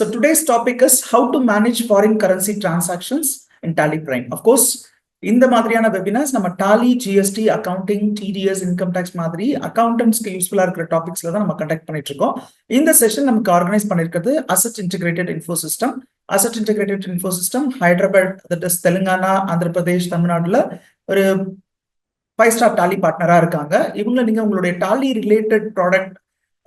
So today's topic is how to manage foreign currency transactions in Tally Prime. Of course, இந்த மாதிரியான webinars நம்ம Tally, GST, accounting, TDS, income tax மாதிரி அக்கௌண்டன்ட்ஸ்க்கு யூஸ்ஃபுல்லா இருக்கிற டாபிக்ஸ்ல தான் நம்ம கண்டக்ட் பண்ணிட்டு இருக்கோம். இந்த செஷன் நமக்கு ஆர்கனைஸ் பண்ணிருக்கிறது asset integrated info system. Asset integrated info system Hyderabad, that is Telangana, Andhra Pradesh, தமிழ்நாடுல ஒரு 5-ஸ்டார் டாலி பார்ட்னரா இருக்காங்க. இவங்க நீங்க உங்களுடைய டாலி ரிலேட்டட் ப்ராடக்ட்,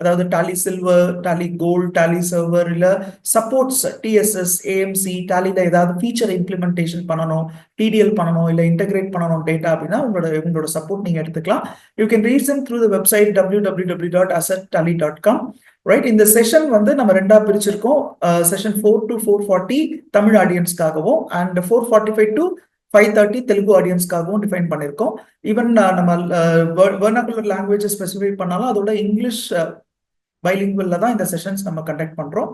அதாவது Tally silver, Tally gold, Tally server, இல்ல சப்போர்ட்ஸ் டிஎஸ்எஸ், ஏஎம்சி, டாலில ஏதாவது ஃபீச்சர் இம்ப்ளிமெண்டேஷன் பண்ணணும், டிடிஎல் பண்ணணும், இல்ல இன்டெகிரேட் பண்ணணும் டேட்டா அப்படின்னா உங்களோட சப்போர்ட் நீங்க எடுத்துக்கலாம். You can reach them through the website www.assettally.com. Right, இந்த செஷன் வந்து நம்ம ரெண்டா பிரிச்சிருக்கோம். செஷன் 4 to 440 தமிழ் ஆடியன்ஸ்க்காகவும் அண்ட் 445 to 530 தெலுங்கு ஆடியன்ஸ்க்காகவும் டிஃபைன் பண்ணியிருக்கோம். ஈவன் நம்ம வெர்னாகுலர் லாங்குவேஜ் ஸ்பெசிஃபை பண்ணாலும் அதோட இங்கிலீஷ் பைலிங்குவல்ல தான் இந்த செஷன்ஸ் நம்ம கண்டக்ட் பண்றோம்.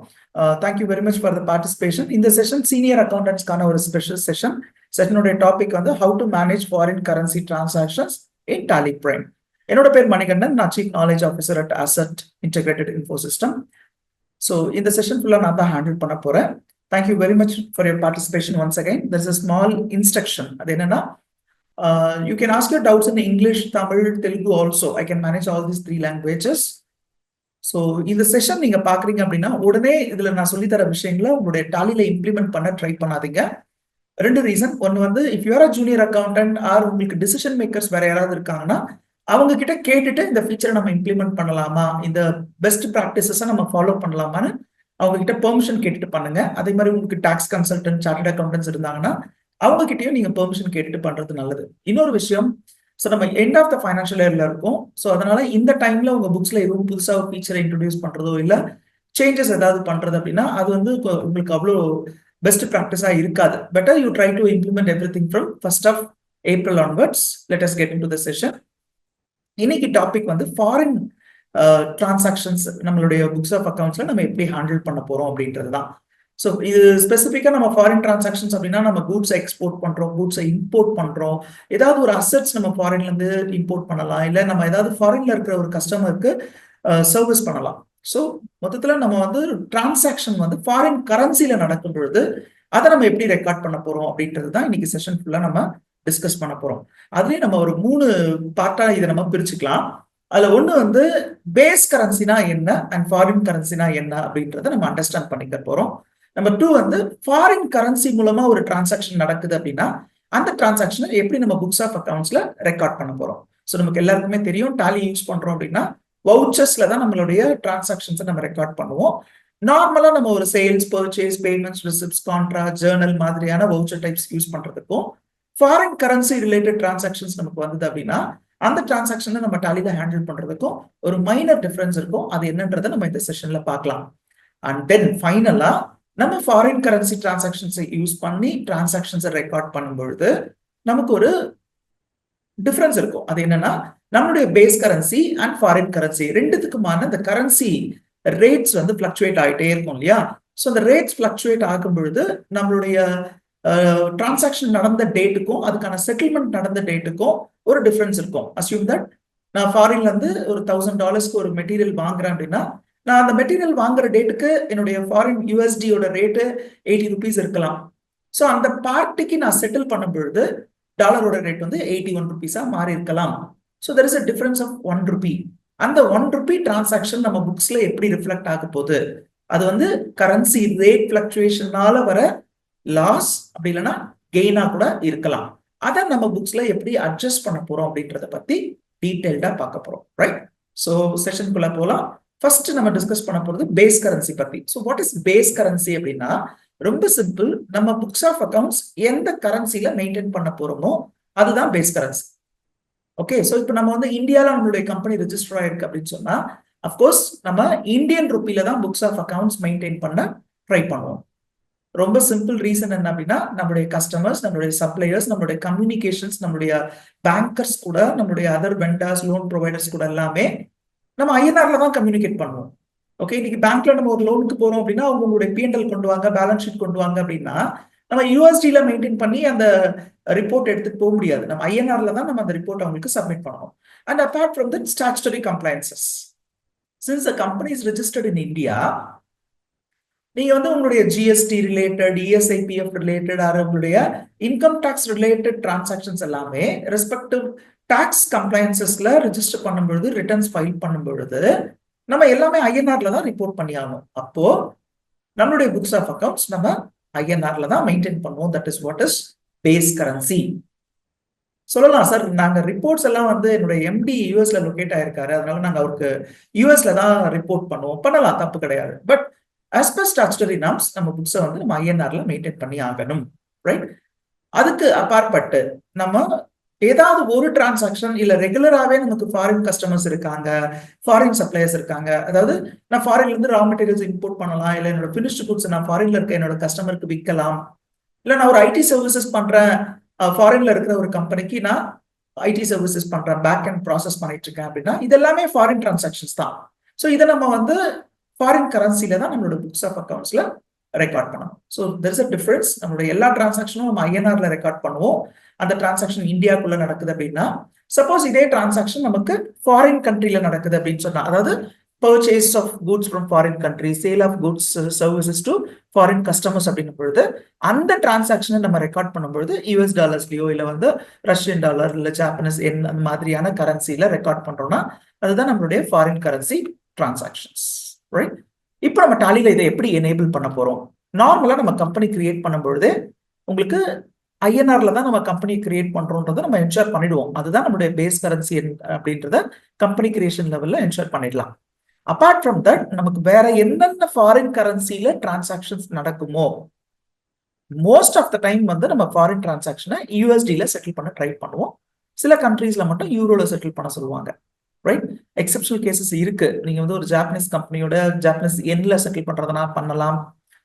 Thank you very much for the participation. இந்த செஷன் சீனியர் அக்கௌண்டன்ட்ஸ்க்கான ஒரு ஸ்பெஷல் செஷன். செஷனுடைய டாபிக் வந்து how to manage foreign currency transactions in Tally Prime. என்னோட பேர் மணிகண்டன், நான் chief knowledge officer at Asset integrated info System. So இந்த செஷன் ஃபுல்லாக நான் தான் ஹேண்டில் பண்ண போறேன். Thank you very much for your participation once again. There's a small instruction. You can ask your doubts in English, Tamil, Telugu also. I can manage all these 3 languages. So இந்த session நீங்க பாக்குறீங்க அப்படின்னா உடனே இதுல நான் சொல்லி தர விஷயங்களை உங்களுடைய டாலில இம்ப்ளிமெண்ட் பண்ண ட்ரை பண்ணாதீங்க. 2 ரீசன். ஒன்னு வந்து if you are a junior accountant or உங்களுக்கு டிசிஷன் மேக்கர்ஸ் வேற யாராவது இருக்காங்கன்னா அவங்க கிட்ட கேட்டுட்டு இந்த ஃபீச்சரை நம்ம இம்ப்ளிமெண்ட் பண்ணலாமா, இந்த பெஸ்ட் ப்ராக்டிசஸை நம்ம ஃபாலோ பண்ணலாமான்னு அவங்க கிட்ட பெர்மிஷன் கேட்டுட்டு பண்ணுங்க. அதே மாதிரி உங்களுக்கு டாக்ஸ் கன்சல்டன்ட், சார்ட்டர்ட் அக்கௌண்டன்ஸ் இருந்தாங்கன்னா அவங்க கிட்டயும் நீங்க பெர்மிஷன் கேட்டுட்டு பண்றது நல்லது. இன்னொரு விஷயம், ஸோ நம்ம எண்ட் ஆஃப் த ஃபைனான்ஷியல் இயர்ல இருக்கும். ஸோ அதனால இந்த டைம்ல உங்க புக்ஸ்ல எதுவும் புதுசா ஒரு ஃபீச்சரை இன்ட்ரோடியூஸ் பண்றதோ இல்ல சேஞ்சஸ் ஏதாவது பண்றது அப்படின்னா அது வந்து உங்களுக்கு அவ்வளோ பெஸ்ட் ப்ராக்டிஸா இருக்காது. Better you try to implement every thing from 1st of April onwards. Let us get into the session. இன்னைக்கு டாபிக் வந்து ஃபாரின் டிரான்சாக்ஷன்ஸ் நம்மளுடைய புக்ஸ் ஆஃப் அக்கௌண்ட்ஸ்ல நம்ம எப்படி ஹேண்டில் பண்ண போறோம் அப்படின்றது தான். ஸோ இது ஸ்பெசிஃபிக்கா நம்ம ஃபாரின் டிரான்சாக்ஷன்ஸ் அப்படின்னா நம்ம கூட்ஸை எக்ஸ்போர்ட் பண்றோம், கூட்ஸை இம்போர்ட் பண்றோம், ஏதாவது ஒரு அசெட்ஸ் நம்ம ஃபாரின்ல இருந்து இம்போர்ட் பண்ணலாம், இல்லை நம்ம ஏதாவது ஃபாரின்ல இருக்கிற ஒரு கஸ்டமருக்கு சர்வீஸ் பண்ணலாம். ஸோ மொத்தத்துல நம்ம வந்து டிரான்சாக்ஷன் வந்து ஃபாரின் கரன்சில நடக்கும் பொழுது அதை நம்ம எப்படி ரெக்கார்ட் பண்ண போறோம் அப்படின்றது தான் இன்னைக்கு செஷன் ஃபுல்லா நம்ம டிஸ்கஸ் பண்ண போறோம். அதுலயே நம்ம ஒரு 3 பார்ட்டா இதை நம்ம பிரிச்சுக்கலாம். அதுல ஒண்ணு வந்து பேஸ் கரன்சினா என்ன அண்ட் ஃபாரின் கரன்சினா என்ன அப்படின்றத நம்ம அண்டர்ஸ்டாண்ட் பண்ணிக்க போறோம். நம்பர் 2 வந்து ஃபாரின் கரன்சி மூலமா ஒரு டிரான்சாக்ஷன் நடக்குது அப்படின்னா அந்த டிரான்சாக்ஷனை எப்படி நம்ம புக்ஸ் ஆஃப் அக்கௌண்ட்ஸ்ல ரெக்கார்ட் பண்ண போறோம். ஸோ நமக்கு எல்லாருக்குமே தெரியும், டாலி யூஸ் பண்றோம் அப்படின்னா வவுச்சர்ஸ்ல தான் நம்மளுடைய டிரான்சாக்ஷன்ஸை நம்ம ரெக்கார்ட் பண்ணுவோம். நார்மலா நம்ம ஒரு sales, purchase, payments, receipts, contract, Journal மாதிரியான வவுச்சர் டைப்ஸ் யூஸ் பண்றதுக்கும் ஃபாரின் கரன்சி ரிலேட்டட் டிரான்சாக்ஷன்ஸ் நமக்கு வந்தது அப்படின்னா அந்த டிரான்சாக்ஷனை நம்ம டாலில ஹேண்டில் பண்றதுக்கும் ஒரு மைனர் டிஃபரன்ஸ் இருக்கும். அது என்னன்றதை நம்ம இந்த செஷன்ல பார்க்கலாம். அண்ட் தென் ஃபைனலா நம்ம ஃபாரின் கரன்சி டிரான்சாக்ஷன்ஸை யூஸ் பண்ணி டிரான்சாக்ஷன்ஸை ரெக்கார்ட் பண்ணும்பொழுது நமக்கு ஒரு டிஃபரன்ஸ் இருக்கும். அது என்னன்னா நம்மளுடைய base currency and foreign currency ரெண்டுத்துக்குமான இந்த கரன்சி ரேட்ஸ் வந்து பிளக்சுவேட் ஆகிட்டே இருக்கும் இல்லையா. ஸோ அந்த ரேட்ஸ் பிளக்சுவேட் ஆகும் பொழுது நம்மளுடைய டிரான்சாக்ஷன் நடந்த டேட்டுக்கும் அதுக்கான செட்டில்மெண்ட் நடந்த டேட்டுக்கும் ஒரு டிஃபரன்ஸ் இருக்கும். அஸ்யூம் தட் நான் ஃபாரின்ல இருந்து ஒரு $1000 ஒரு மெட்டீரியல் வாங்குறேன் அப்படின்னா நான் அந்த மெட்டீரியல் வாங்குற டேட்டுக்கு என்னுடைய ஃபாரின் யூஎஸ்டியோட ரேட்டு 80 rupees இருக்கலாம். ஸோ அந்த பார்ட்டிக்கு நான் செட்டில் பண்ணும் பொழுது டாலரோட ரேட் வந்து 81 rupees மாறி இருக்கலாம். So there is a difference of 1 rupee. அந்த 1 rupee டிரான்சாக்ஷன் நம்ம புக்ஸ்ல எப்படி ரிஃப்ளெக்ட் ஆக போகுது, அது வந்து கரன்சி ரேட் பிளக்சுவேஷனால வர லாஸ் அப்படி இல்லைன்னா கெயினா கூட இருக்கலாம். அதை நம்ம புக்ஸ்ல எப்படி அட்ஜஸ்ட் பண்ண போறோம் அப்படின்றத பத்தி டீடைல்டா பார்க்க போறோம். ரைட், ஸோ செஷனுக்குள்ள போலாம். ஃபர்ஸ்ட் நம்ம டிஸ்கஸ் பண்ண போறது பேஸ் கரன்சி பத்தி. So what is base currency அப்படின்னா ரொம்ப சிம்பிள். நம்ம புக்ஸ் ஆஃப் அக்கௌண்ட்ஸ் எந்த கரன்சில மெயின்டைன் பண்ண போறோமோ அதுதான் பேஸ் கரன்சி. ஓகே, ஸோ இப்போ நம்ம வந்து இந்தியாவில் நம்மளுடைய கம்பெனி ரெஜிஸ்டர் ஆயிருக்கு அப்படின்னு சொன்னா அப்கோர்ஸ் நம்ம இந்தியன் ருப்பில தான் புக்ஸ் ஆஃப் அக்கௌண்ட்ஸ் மெயின்டைன் பண்ண ட்ரை பண்ணுவோம். ரொம்ப சிம்பிள் ரீசன் என்ன அப்படின்னா நம்மளுடைய கஸ்டமர்ஸ், நம்மளுடைய சப்ளையர்ஸ், நம்மளுடைய கம்யூனிகேஷன்ஸ், நம்மளுடைய பேங்கர்ஸ் கூட, நம்மளுடைய அதர் வெண்டர்ஸ், லோன் ப்ரொவைடர்ஸ் கூட எல்லாமே நம்ம ஐஎன்ஆர்ல தான் கம்யூனிகேட் பண்ணுவோம். ஓகே, இன்னைக்கு பேங்க்ல நம்ம ஒரு லோனுக்கு போறோம் அப்படின்னா அவங்களுடைய பிஎன்எல் கொண்டு வாங்க, பேலன்ஸ் ஷீட் கொண்டு வாங்க அப்படின்னா நம்ம யூஎஸ்டில மெயின்டைன் பண்ணி அந்த ரிப்போர்ட் எடுத்துட்டு போக முடியாது. நம்ம ஐஎன்ஆர்ல தான் நம்ம அந்த ரிப்போர்ட் அவங்களுக்கு சப்மிட் பண்ணணும். And apart from that statutory compliances, since the company is registered in India, நீங்க வந்து உங்களுடைய ஜிஎஸ்டி ரிலேட்டட், இஎஸ்ஐபிஎஃப் ரிலேட்டட், உங்களுடைய இன்கம் டாக்ஸ் ரிலேட்டட் டிரான்சாக்ஷன்ஸ் எல்லாமே ரெஸ்பெக்டிவ் டாக்ஸ் கம்ப்ளைன்சஸ்ல ரிஜிஸ்டர் பண்ணும்பொழுது, ரிட்டர்ன்ஸ் ஃபைல் பண்ணும் பொழுது நம்ம எல்லாமே ஐஎன்ஆர்ல தான் ரிப்போர்ட் பண்ணி ஆகணும். அப்போ நம்மளுடைய புக்ஸ் ஆஃப் அக்கவுண்ட்ஸ் நம்ம ஐஎன்ஆர்ல தான் மெயின்டைன் பண்ணுவோம். That is what is base currency. சொல்லலாம் சார், நாங்க ரிப்போர்ட்ஸ் எல்லாம் வந்து என்னுடைய எம்டி யூஎஸ்ல லொகேட் ஆயிருக்காரு, அதனால நாங்க அவருக்கு யூஎஸ்ல தான் ரிப்போர்ட் பண்ணுவோம். பண்ணலாம், தப்பு கிடையாது. But as per statutory norms நம்ம புக்ஸை வந்து நம்ம ஐஎன்ஆர்ல மெயின்டைன் பண்ணி ஆகணும், ரைட்? அதுக்கு அப்பாற்பட்டு நம்ம ஏதாவது ஒரு டிரான்சாக்ஷன் இல்ல ரெகுலராகவே நமக்கு ஃபாரின் கஸ்டமர்ஸ் இருக்காங்க, ஃபாரின் சப்ளையர்ஸ் இருக்காங்க. அதாவது நான் ஃபாரின்ல இருந்து ரா மெட்டீரியல்ஸ் இம்போர்ட் பண்ணலாம், இல்ல என்னோட ஃபினிஷ்டு குட்ஸ் நான் ஃபாரின்ல இருக்க என்னோட கஸ்டமருக்கு விற்கலாம், இல்ல நான் ஒரு ஐடி சர்வீசஸ் பண்றேன், ஃபாரின்ல இருக்கிற ஒரு கம்பெனிக்கு நான் ஐடி சர்வீசஸ் பண்றேன், பேக் அண்ட் ப்ராசஸ் பண்ணிட்டு இருக்கேன் அப்படின்னா இது எல்லாமே ஃபாரின் டிரான்சாக்ஷன்ஸ் தான். ஸோ இதை நம்ம வந்து ஃபாரின் கரன்சில தான் நம்மளோட புக்ஸ் ஆஃப் அக்கவுண்ட்ஸ்ல ரெக்கார்ட் பண்ணணும். So there is a difference. நம்மளுடைய எல்லா டிரான்சாக்ஷனும் நம்ம ஐஎன்ஆர்ல ரெக்கார்ட் பண்ணுவோம். அந்த டிரான்சாக்ஷன் இந்தியாக்குள்ள நடக்குது அப்படின்னா, சப்போஸ் இதே டிரான்சாக்ஷன் நமக்கு ஃபாரின் கண்ட்ரில நடக்குது அப்படின்னு சொன்னா, அதாவது purchase of goods from foreign country, sale of goods services to foreign customers அப்படின்னும் பொழுது அந்த டிரான்சாக்ஷனை நம்ம ரெக்கார்ட் பண்ணும்பொழுது யூஎஸ் டாலர்ஸ்லயோ இல்ல வந்து ரஷ்யன் டாலர் இல்ல ஜாப்பனீஸ் என் அந்த மாதிரியான கரன்சில ரெக்கார்ட் பண்றோம்னா அதுதான் நம்மளுடைய ஃபாரின் கரன்சி டிரான்சாக்ஷன்ஸ், ரைட்? இப்போ நம்ம டாலியில இதை எப்படி எனேபிள் பண்ண போறோம்? நார்மலா நம்ம கம்பெனி கிரியேட் பண்ணும்பொழுது உங்களுக்கு ஐஎன்ஆர்ல தான் நம்ம கம்பெனி கிரியேட் பண்றோம்ன்றதை நம்ம என்ஷூர் பண்ணிடுவோம். அதுதான் நம்மளுடைய பேஸ் கரன்சி அப்படின்றத கம்பெனி கிரியேஷன் லெவல்ல என்ஷூர் பண்ணிடலாம். அபார்ட் ஃப்ரம் தட் நமக்கு வேற என்னென்ன ஃபாரின் கரன்சில டிரான்சாக்ஷன்ஸ் நடக்குமோ, மோஸ்ட் ஆஃப் த டைம் வந்து நம்ம ஃபாரின் டிரான்சாக்ஷனை யூஎஸ்டில செட்டில் பண்ண ட்ரை பண்ணுவோம். சில கண்ட்ரீஸ்ல மட்டும் யூரோல செட்டில் பண்ண சொல்லுவாங்க, ரைட்? எக்ஸெப்ஷனல் கேசஸ் இருக்கு. நீங்க வந்து ஒரு ஜாப்பனீஸ் கம்பெனியோட ஜாப்பனீஸ் என்ல செட்டில் பண்றதுனா பண்ணலாம்,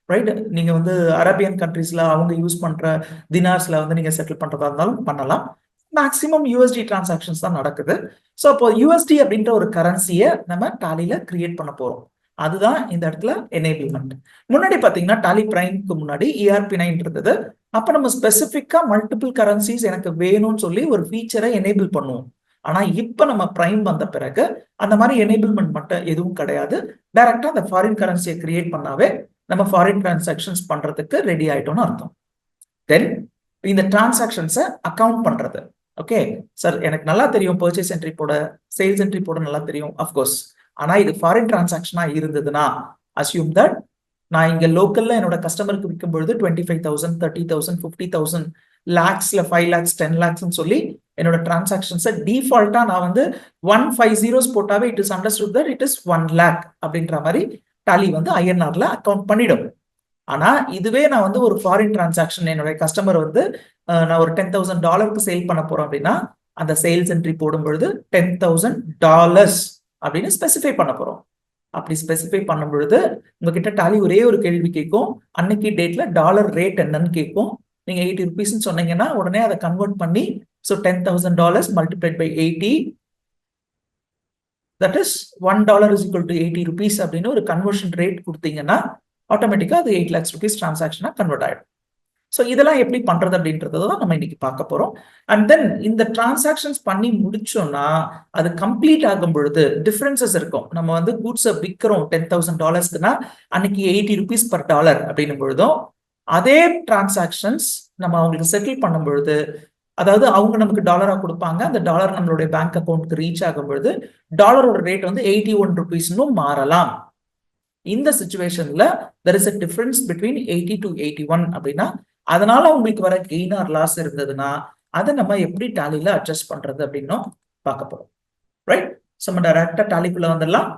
ரைட்? நீங்க வந்து அரேபியன் கண்ட்ரீஸ்ல அவங்க யூஸ் பண்ற தினார்ஸ்ல வந்து நீங்க செட்டில் பண்றதா இருந்தாலும் பண்ணலாம். மேக்சிமம் யூஎஸ்டி டிரான்சாக்ஷன்ஸ் தான் நடக்குது. ஸோ அப்போ யூஎஸ்டி அப்படின்ற ஒரு கரன்சியை நம்ம டாலியில கிரியேட் பண்ண போறோம். அதுதான் இந்த இடத்துல எனேபிள்மெண்ட். முன்னாடி பாத்தீங்கன்னா டாலி பிரைம்க்கு முன்னாடி ERP9 இருந்தது. அப்ப நம்ம ஸ்பெசிபிக்கா மல்டிபிள் கரன்சிஸ் எனக்கு வேணும்னு சொல்லி ஒரு ஃபீச்சரை எனேபிள் பண்ணுவோம். ஆனா இப்ப நம்ம பிரைம் வந்த பிறகு அந்த மாதிரி எனேபிள்மெண்ட் மட்டும் எதுவும் கிடையாது. டைரக்டா அந்த ஃபாரின் கரன்சியை கிரியேட் பண்ணாவே நம்ம ஃபாரின் டிரான்சாக்ஷன்ஸ் பண்றதுக்கு ரெடி ஆயிட்டோம்னு அர்த்தம். தென் இந்த டிரான்சாக்ஷன்ஸை அக்கவுண்ட் பண்றது. ஓகே சார், எனக்கு நல்லா தெரியும் பர்ச்சேஸ் என்ட்ரி போட, சேல்ஸ் என்ட்ரி போட நல்லா தெரியும், அஃப்கோர்ஸ். ஆனா இது ஃபாரின் டிரான்சாக்ஷனா இருந்ததுன்னா அஸ்யூம் தட் நான் இங்க லோக்கல்ல என்னோட கஸ்டமருக்கு விற்கும் பொழுது 25,000, 30,000, 50,000, லேக்ஸ்ல 5 lakhs 10 lakhs சொல்லி என்னோட டிரான்சாக்ஷன்ஸை டிஃபால்ட்டா நான் வந்து 150 zeros போட்டாவே it is understood that it is 1 lakh அப்படின்ற மாதிரி டாலி வந்து ஐஎன்ஆர்ல அக்கவுண்ட் பண்ணிடும். ஆனா இதுவே நான் வந்து ஒரு ஃபாரின் டிரான்சாக்ஷன் என்னுடைய கஸ்டமர் வந்து நான் ஒரு $10,000 சேல் பண்ண போறோம் அப்படின்னா அந்த சேல்ஸ் என்ட்ரி போடும் பொழுது $10,000 அப்படின்னு ஸ்பெசிஃபை பண்ண போறோம். அப்படி ஸ்பெசிஃபை பண்ணும் பொழுது உங்ககிட்ட டாலி ஒரே ஒரு கேள்வி கேட்கும், அன்னைக்கு டேட்ல டாலர் ரேட் என்னன்னு கேட்கும். நீங்க 80 rupees சொன்னீங்கன்னா உடனே அதை கன்வெர்ட் பண்ணி so $10,000 multiplied by 80, that is $1 is equal to 80 rupees அப்படின்னு ஒரு கன்வர்ஷன் ரேட் கொடுத்தீங்கன்னா ஆட்டோமேட்டிக்கா அது 8 lakhs rupees டிரான்சாக்ஷனா கன்வெர்ட் ஆயிடும். ஸோ இதெல்லாம் எப்படி பண்றது அப்படின்றத தான் நம்ம இன்னைக்கு பார்க்க போறோம். அண்ட் தென் இந்த டிரான்சாக்ஷன்ஸ் பண்ணி முடிச்சோம்னா அது கம்ப்ளீட் ஆகும் பொழுது டிஃபரன்சஸ் இருக்கும். நம்ம வந்து கூட்ஸை விற்கிறோம் $10,000க்குன்னா அன்னைக்கு 80 rupees per dollar அப்படின்னும் பொழுதும் அதே டிரான்சாக்ஷன்ஸ் நம்ம அவங்களுக்கு செட்டில் பண்ணும் பொழுது, அதாவது அவங்க நமக்கு டாலரா கொடுப்பாங்க, அந்த டாலர் நம்மளுடைய பேங்க் அக்கௌண்ட்க்கு ரீச் ஆகும் பொழுது டாலரோட ரேட் வந்து 81 rupees மாறலாம். இந்த சிச்சுவேஷன்ல there is a difference between 80 to 81 அப்படின்னா அதனால உங்களுக்கு வர கெயின் ஆர் லாஸ் இருந்ததுன்னா அதை நம்ம எப்படி டாலியில அட்ஜஸ்ட் பண்றது அப்படின்னும் பார்க்க போறோம், ரைட்? ஸோ நம்ம டைரக்டா டாலிக்குள்ள வந்துடலாம்,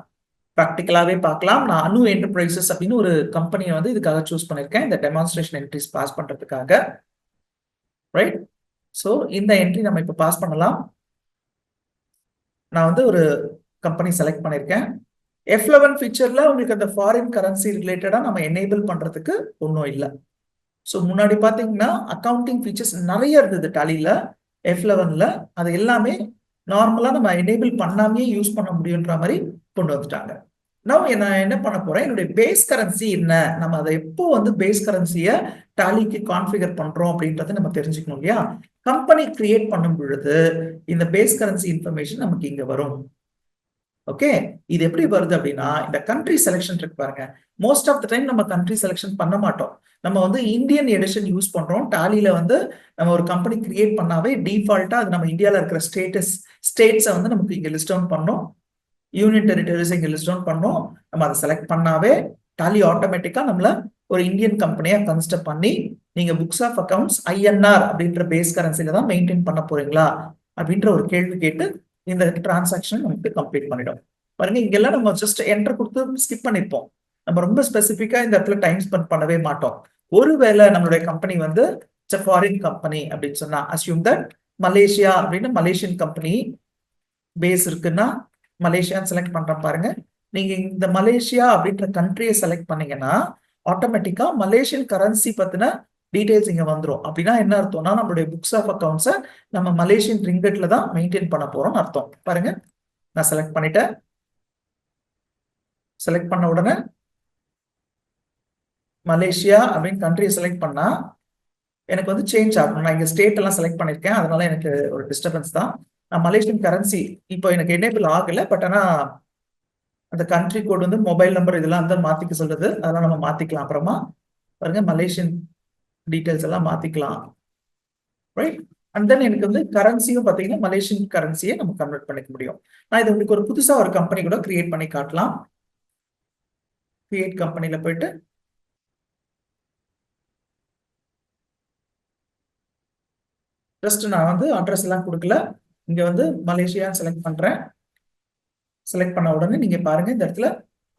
ப்ராக்டிக்கலாவே பார்க்கலாம். நான் அனு என்டர்பிரைசஸ் அப்படின்னு ஒரு கம்பெனியை வந்து இதுக்காக சூஸ் பண்ணிருக்கேன், இந்த டெமான்ஸ்ட்ரேஷன் என்ட்ரிஸ் பாஸ் பண்றதுக்காக, ரைட்? ஸோ இந்த என்ட்ரி நம்ம இப்போ பாஸ் பண்ணலாம். நான் வந்து ஒரு கம்பெனி செலக்ட் பண்ணிருக்கேன். F11 ஃபீச்சர்ல உங்களுக்கு அந்த ஃபாரின் கரன்சி ரிலேட்டடா நம்ம எனேபிள் பண்றதுக்கு ஒன்றும் இல்லை. ஸோ முன்னாடி பார்த்தீங்கன்னா அக்கௌண்டிங் ஃபீச்சர்ஸ் நிறைய இருந்தது டாலியில. F11ல அது எல்லாமே நார்மலா நம்ம எனேபிள் பண்ணாமே யூஸ் பண்ண முடியுன்ற மாதிரி கொண்டு வந்துட்டாங்க. நான் என்ன பண்ண போறேன், என்னுடைய பேஸ் கரன்சி என்ன, நம்ம அதை எப்போ வந்து பேஸ் கரன்சியை டாலிக்கு கான்ஃபிகர் பண்றோம் அப்படின்றத நம்ம தெரிஞ்சுக்கணும் இல்லையா? கம்பெனி கிரியேட் பண்ணும் பொழுது இந்த பேஸ் கரன்சி இன்ஃபர்மேஷன் நமக்கு இங்க வரும். ஓகே, இது எப்படி வருது அப்படின்னா இந்த கண்ட்ரி செலெக்ஷன் இருக்கு பாருங்க. மோஸ்ட் ஆஃப் த டைம் நம்ம கண்ட்ரி செலெக்ஷன் பண்ண மாட்டோம். நம்ம வந்து இந்தியன் எடிஷன் யூஸ் பண்றோம். டாலியில வந்து நம்ம ஒரு கம்பெனி கிரியேட் பண்ணாவே டிஃபால்ட்டா அது நம்ம இந்தியாவில் இருக்கிற ஸ்டேட்ஸை வந்து நமக்கு இங்க லிஸ்ட் டவுன் பண்ணோம். யூனியன் டெரிட்டரிஸ் இங்க லிஸ்ட் டவுன் பண்ணோம். நம்ம அதை செலக்ட் பண்ணாவே டாலி ஆட்டோமேட்டிக்கா நம்மள ஒரு இந்தியன் கம்பெனியா கன்சிடர் பண்ணி நீங்க புக்ஸ் ஆஃப் அக்கவுண்ட்ஸ் ஐஎன்ஆர் அப்படின்ற பேஸ் கரன்சில தான் மெயின்டைன் பண்ண போறீங்களா அப்படின்ற ஒரு கேள்வி கேட்டு இந்த டிரான்சாக்ஷன் நமக்கு கம்ப்ளீட் பண்ணிடும். பாருங்க, இங்கெல்லாம் நம்ம ஜஸ்ட் என்டர் கொடுத்து ஸ்கிப் பண்ணிருப்போம். நம்ம ரொம்ப ஸ்பெசிஃபிக்கா இந்த இடத்துல டைம் ஸ்பெண்ட் பண்ணவே மாட்டோம். ஒருவேளை நம்மளுடைய கம்பெனி வந்து ஃபாரின் கம்பெனி அப்படின்னு சொன்னா அஸ்யூம் தட் மலேசியா அப்படின்னு மலேசியன் கம்பெனி பேஸ் இருக்குன்னா மலேசியான்னு செலக்ட் பண்றோம் பாருங்க. நீங்க இந்த மலேசியா அப்படின்ற கண்ட்ரியை செலக்ட் பண்ணீங்கன்னா ஆட்டோமேட்டிக்கா மலேசியன் கரன்சி பத்தின டீடைல்ஸ் இங்க வந்துடும். அப்படின்னா என்ன அர்த்தம்னா நம்மளுடைய புக்ஸ் ஆஃப் அக்கவுண்ட்ஸை நம்ம மலேசியன் ரிங்கெட்ல தான் மெயின்டைன் பண்ண போறோம்னு அர்த்தம். பாருங்க, நான் செலக்ட் பண்ணிட்டேன். செலக்ட் பண்ண உடனே மலேசியா அப்படின்னு கண்ட்ரியை செலக்ட் பண்ணா எனக்கு வந்து சேஞ்ச் ஆகணும். நான் இங்க ஸ்டேட் எல்லாம் செலக்ட் பண்ணிருக்கேன், அதனால எனக்கு ஒரு டிஸ்டர்பன்ஸ் தான். நான் மலேசியன் கரன்சி இப்போ எனக்கு எனேபிள் ஆகல, பட் ஆனா அந்த கண்ட்ரி கோட் வந்து மொபைல் நம்பர் இதெல்லாம் வந்து மாத்திக்க சொல்றது, அதெல்லாம் நம்ம மாத்திக்கலாம். அப்புறமா பாருங்க, மலேசியன் டீடைல்ஸ் எல்லாம் மாத்திக்கலாம், ரைட்? அண்ட் தென் எனக்கு வந்து கரன்சியும் பார்த்தீங்கன்னா மலேசியன் கரன்சியை நம்ம கன்வெர்ட் பண்ணிக்க முடியும். நான் இது உங்களுக்கு ஒரு புதுசா ஒரு கம்பெனி கூட கிரியேட் பண்ணி காட்டலாம். கிரியேட் கம்பெனில போயிட்டு ஜஸ்ட் நான் வந்து அட்ரஸ் எல்லாம் கொடுக்கல, இங்க வந்து மலேசியா செலக்ட் பண்றேன். செலக்ட் பண்ண உடனே நீங்க பாருங்க இந்த இடத்துல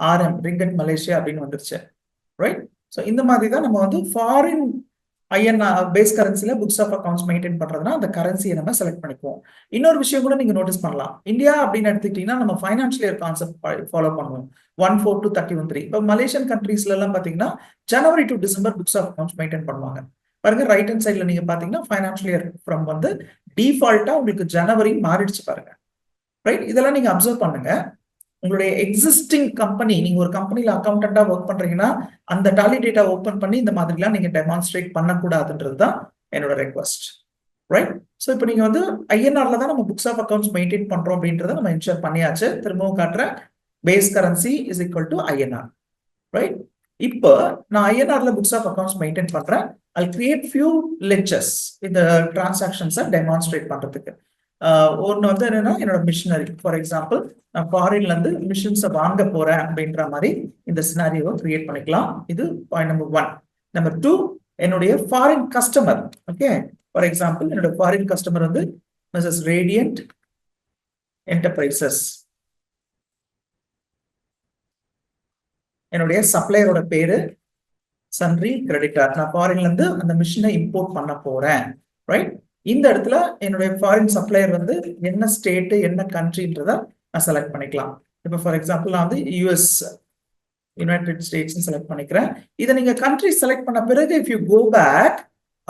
RM ரிங்கட் மலேசியா அப்படின்னு வந்துருச்சு, ரைட்? ஸோ இந்த மாதிரி தான் நம்ம வந்து ஃபாரின் ஐஎன்ஆர் பேஸ் கரன்சில புக்ஸ் ஆஃப் அக்கவுண்ட்ஸ் மெயின்டைன் பண்றதுனா அந்த கரன்சியை நம்ம செலக்ட் பண்ணிக்குவோம். இன்னொரு விஷயம் கூட நீங்க நோட்டீஸ் பண்ணலாம். இந்தியா அப்படின்னு எடுத்துக்கிட்டீங்கன்னா நம்ம ஃபைனான்சியல் இயர் கான்செப்ட் ஃபாலோ பண்ணுவோம் 14 to 31. இப்போ மலேசியன் கண்ட்ரீஸ்ல எல்லாம் பாத்தீங்கன்னா January to December books of accounts maintain பண்ணுவாங்க. பாருங்க, ரைட் ஹேண்ட் சைட்ல நீங்க பாத்தீங்கன்னா ஃபைனான்சியல் இயர் ஃப்ரம் வந்து டிஃபால்ட்டா உங்களுக்கு ஜனவரி மாறிடுச்சு பாருங்க, ரைட்? இதெல்லாம் நீங்க அப்சர்வ் பண்ணுங்க. உங்களுடைய எக்ஸிஸ்டிங் கம்பெனி, நீங்க ஒரு கம்பெனில அக்கௌண்டண்டா ஒர்க் பண்றீங்கன்னா அந்த டாலி டேட்டா ஓபன் பண்ணி இந்த மாதிரிலாம் நீங்க டெமான்ஸ்ட்ரேட் பண்ணக்கூடாதுன்றது தான் என்னோட ரெக்வஸ்ட், ரைட்? ஸோ இப்போ நீங்க வந்து ஐஎன்ஆர்ல தான் நம்ம புக்ஸ் ஆஃப் அக்கவுண்ட்ஸ் மெயின்டைன் பண்றோம் அப்படின்றத நம்ம என்ஷூர் பண்ணியாச்சு. திரும்பவும் காட்டுறேன், base currency is equal to INR, right? இப்போ நான் ஐஎன்ஆர்ல புக்ஸ் ஆஃப் அக்கவுண்ட்ஸ் மெயின்டைன் பண்றேன். I'll create few ledgers இந்த டிரான்சாக்ஷன்ஸை டெமான்ஸ்ட்ரேட் பண்றதுக்கு. ஒன்று வந்து என்னன்னா என்னோட மிஷினரி, ஃபார் எக்ஸாம்பிள் நான் ஃபாரின்ல இருந்து மிஷின்ஸை வாங்க போறேன் அப்படின்ற மாதிரி இந்த சினாரியோவை கிரியேட் பண்ணிக்கலாம். இது பாயிண்ட் நம்பர் 1. நம்பர் 2, என்னுடைய foreign customer. Okay, for example என்னோட ஃபாரின் கஸ்டமர் வந்து மிஸ்ஸஸ் ரேடியன்ட் என்டர்பிரைசஸ். என்னுடைய சப்ளையரோட பேரு சன்ரி கிரெடிட்டார். நான் ஃபாரின்ல இருந்து அந்த மிஷினை இம்போர்ட் பண்ண போறேன், ரைட்? இந்த இடத்துல என்னுடைய ஃபாரின் சப்ளையர் வந்து என்ன ஸ்டேட் என்ன கண்ட்ரின்றத நான் செலக்ட் பண்ணிக்கலாம். இப்போ ஃபார் எக்ஸாம்பிள் நான் வந்து யூஎஸ் யுனைடெட் ஸ்டேட்ஸ் செலக்ட் பண்ணிக்கிறேன். இதை நீங்க கண்ட்ரி செலக்ட் பண்ண பிறகு இஃப் யூ கோ பேக்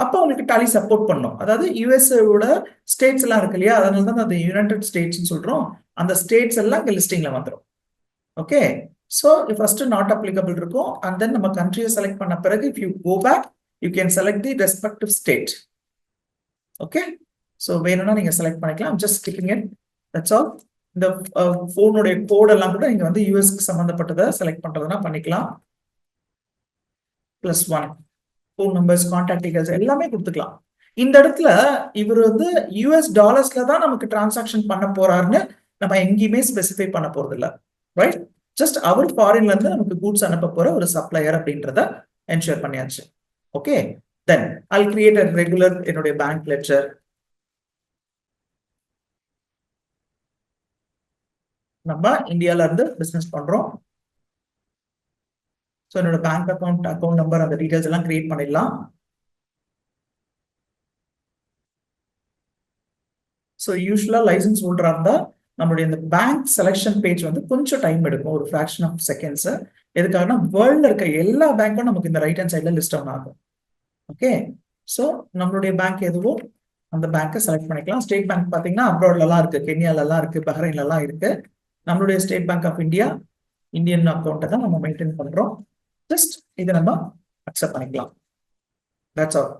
அப்போ உங்களுக்கு டாலி சப்போர்ட் பண்ணும். அதாவது யூஎஸ்ஓட ஸ்டேட்ஸ் எல்லாம் இருக்கு இல்லையா, அதனால தான் அது யுனைடெட் ஸ்டேட்ஸ் சொல்றோம். அந்த ஸ்டேட்ஸ் எல்லாம் இங்க லிஸ்டிங்ல வந்துடும். Okay, so first not applicable இருக்கும். அண்ட் தென் நம்ம கண்ட்ரியை செலக்ட் பண்ண பிறகு if you go back you can select the respective state. Okay, so வேணும்னா நீங்க செலக்ட் பண்ணிக்கலாம். Just clicking it, that's all. இந்த போனுடைய கோட் எல்லாம் கூட நீங்க வந்து யூஎஸ்க்கு சம்பந்தப்பட்டதை செலக்ட் பண்றதுனா பண்ணிக்கலாம். +1 ஃபோன் நம்பர்ஸ், கான்டாக்ட் டீடைல்ஸ் எல்லாமே கொடுத்துக்கலாம். இந்த இடத்துல இவர் வந்து யூஎஸ் டாலர்ஸ்ல தான் நமக்கு டிரான்சாக்ஷன் பண்ண போறாருன்னு நம்ம எங்கேயுமே ஸ்பெசிஃபை பண்ண போறது இல்லை, ரைட்? ஜஸ்ட் அவர் ஃபாரின்ல இருந்து நமக்கு கூட்ஸ் அனுப்ப போற ஒரு சப்ளையர் அப்படின்றத என்ஷூர் பண்ணியாச்சு. Okay, then I'll create a regular என்னுடைய பேங்க் லெட்ஜர். நம்ம இந்தியால இருந்து பிசினஸ் பண்றோம். ஸோ என்னோட பேங்க் அக்கௌண்ட் நம்பர் அந்த டீடைல்ஸ் எல்லாம் கிரியேட் பண்ணிடலாம். ஸோ யூஸ்வலா லைசன்ஸ் ஹோல்டரா இருந்தா நம்மளுடைய இந்த பேங்க் செலெக்ஷன் பேஜ் வந்து கொஞ்சம் டைம் எடுக்கும், ஒரு ஃபிராக்ஷன் ஆஃப் செகண்ட்ஸ். எதுக்காகனா வேர்ல்ட்ல இருக்க எல்லா பேங்க்கும் நமக்கு இந்த ரைட் ஹேண்ட் சைட்ல லிஸ்ட் டவுன் ஆகும். ஓகே, ஸோ நம்மளுடைய பேங்க் எதுவோ அந்த பேங்கை செலக்ட் பண்ணிக்கலாம். ஸ்டேட் பேங்க் பார்த்தீங்கன்னா அப்ராட்லலாம் இருக்கு, கென்யாலலாம் இருக்கு, பஹ்ரைன்லலாம் இருக்கு. நம்மளுடைய State Bank of India Indian அக்கௌண்ட்டை தான் நம்ம மெயின்டைன் பண்றோம். ஜஸ்ட் இதை நம்ம அக்செப்ட் பண்ணிக்கலாம். That's all,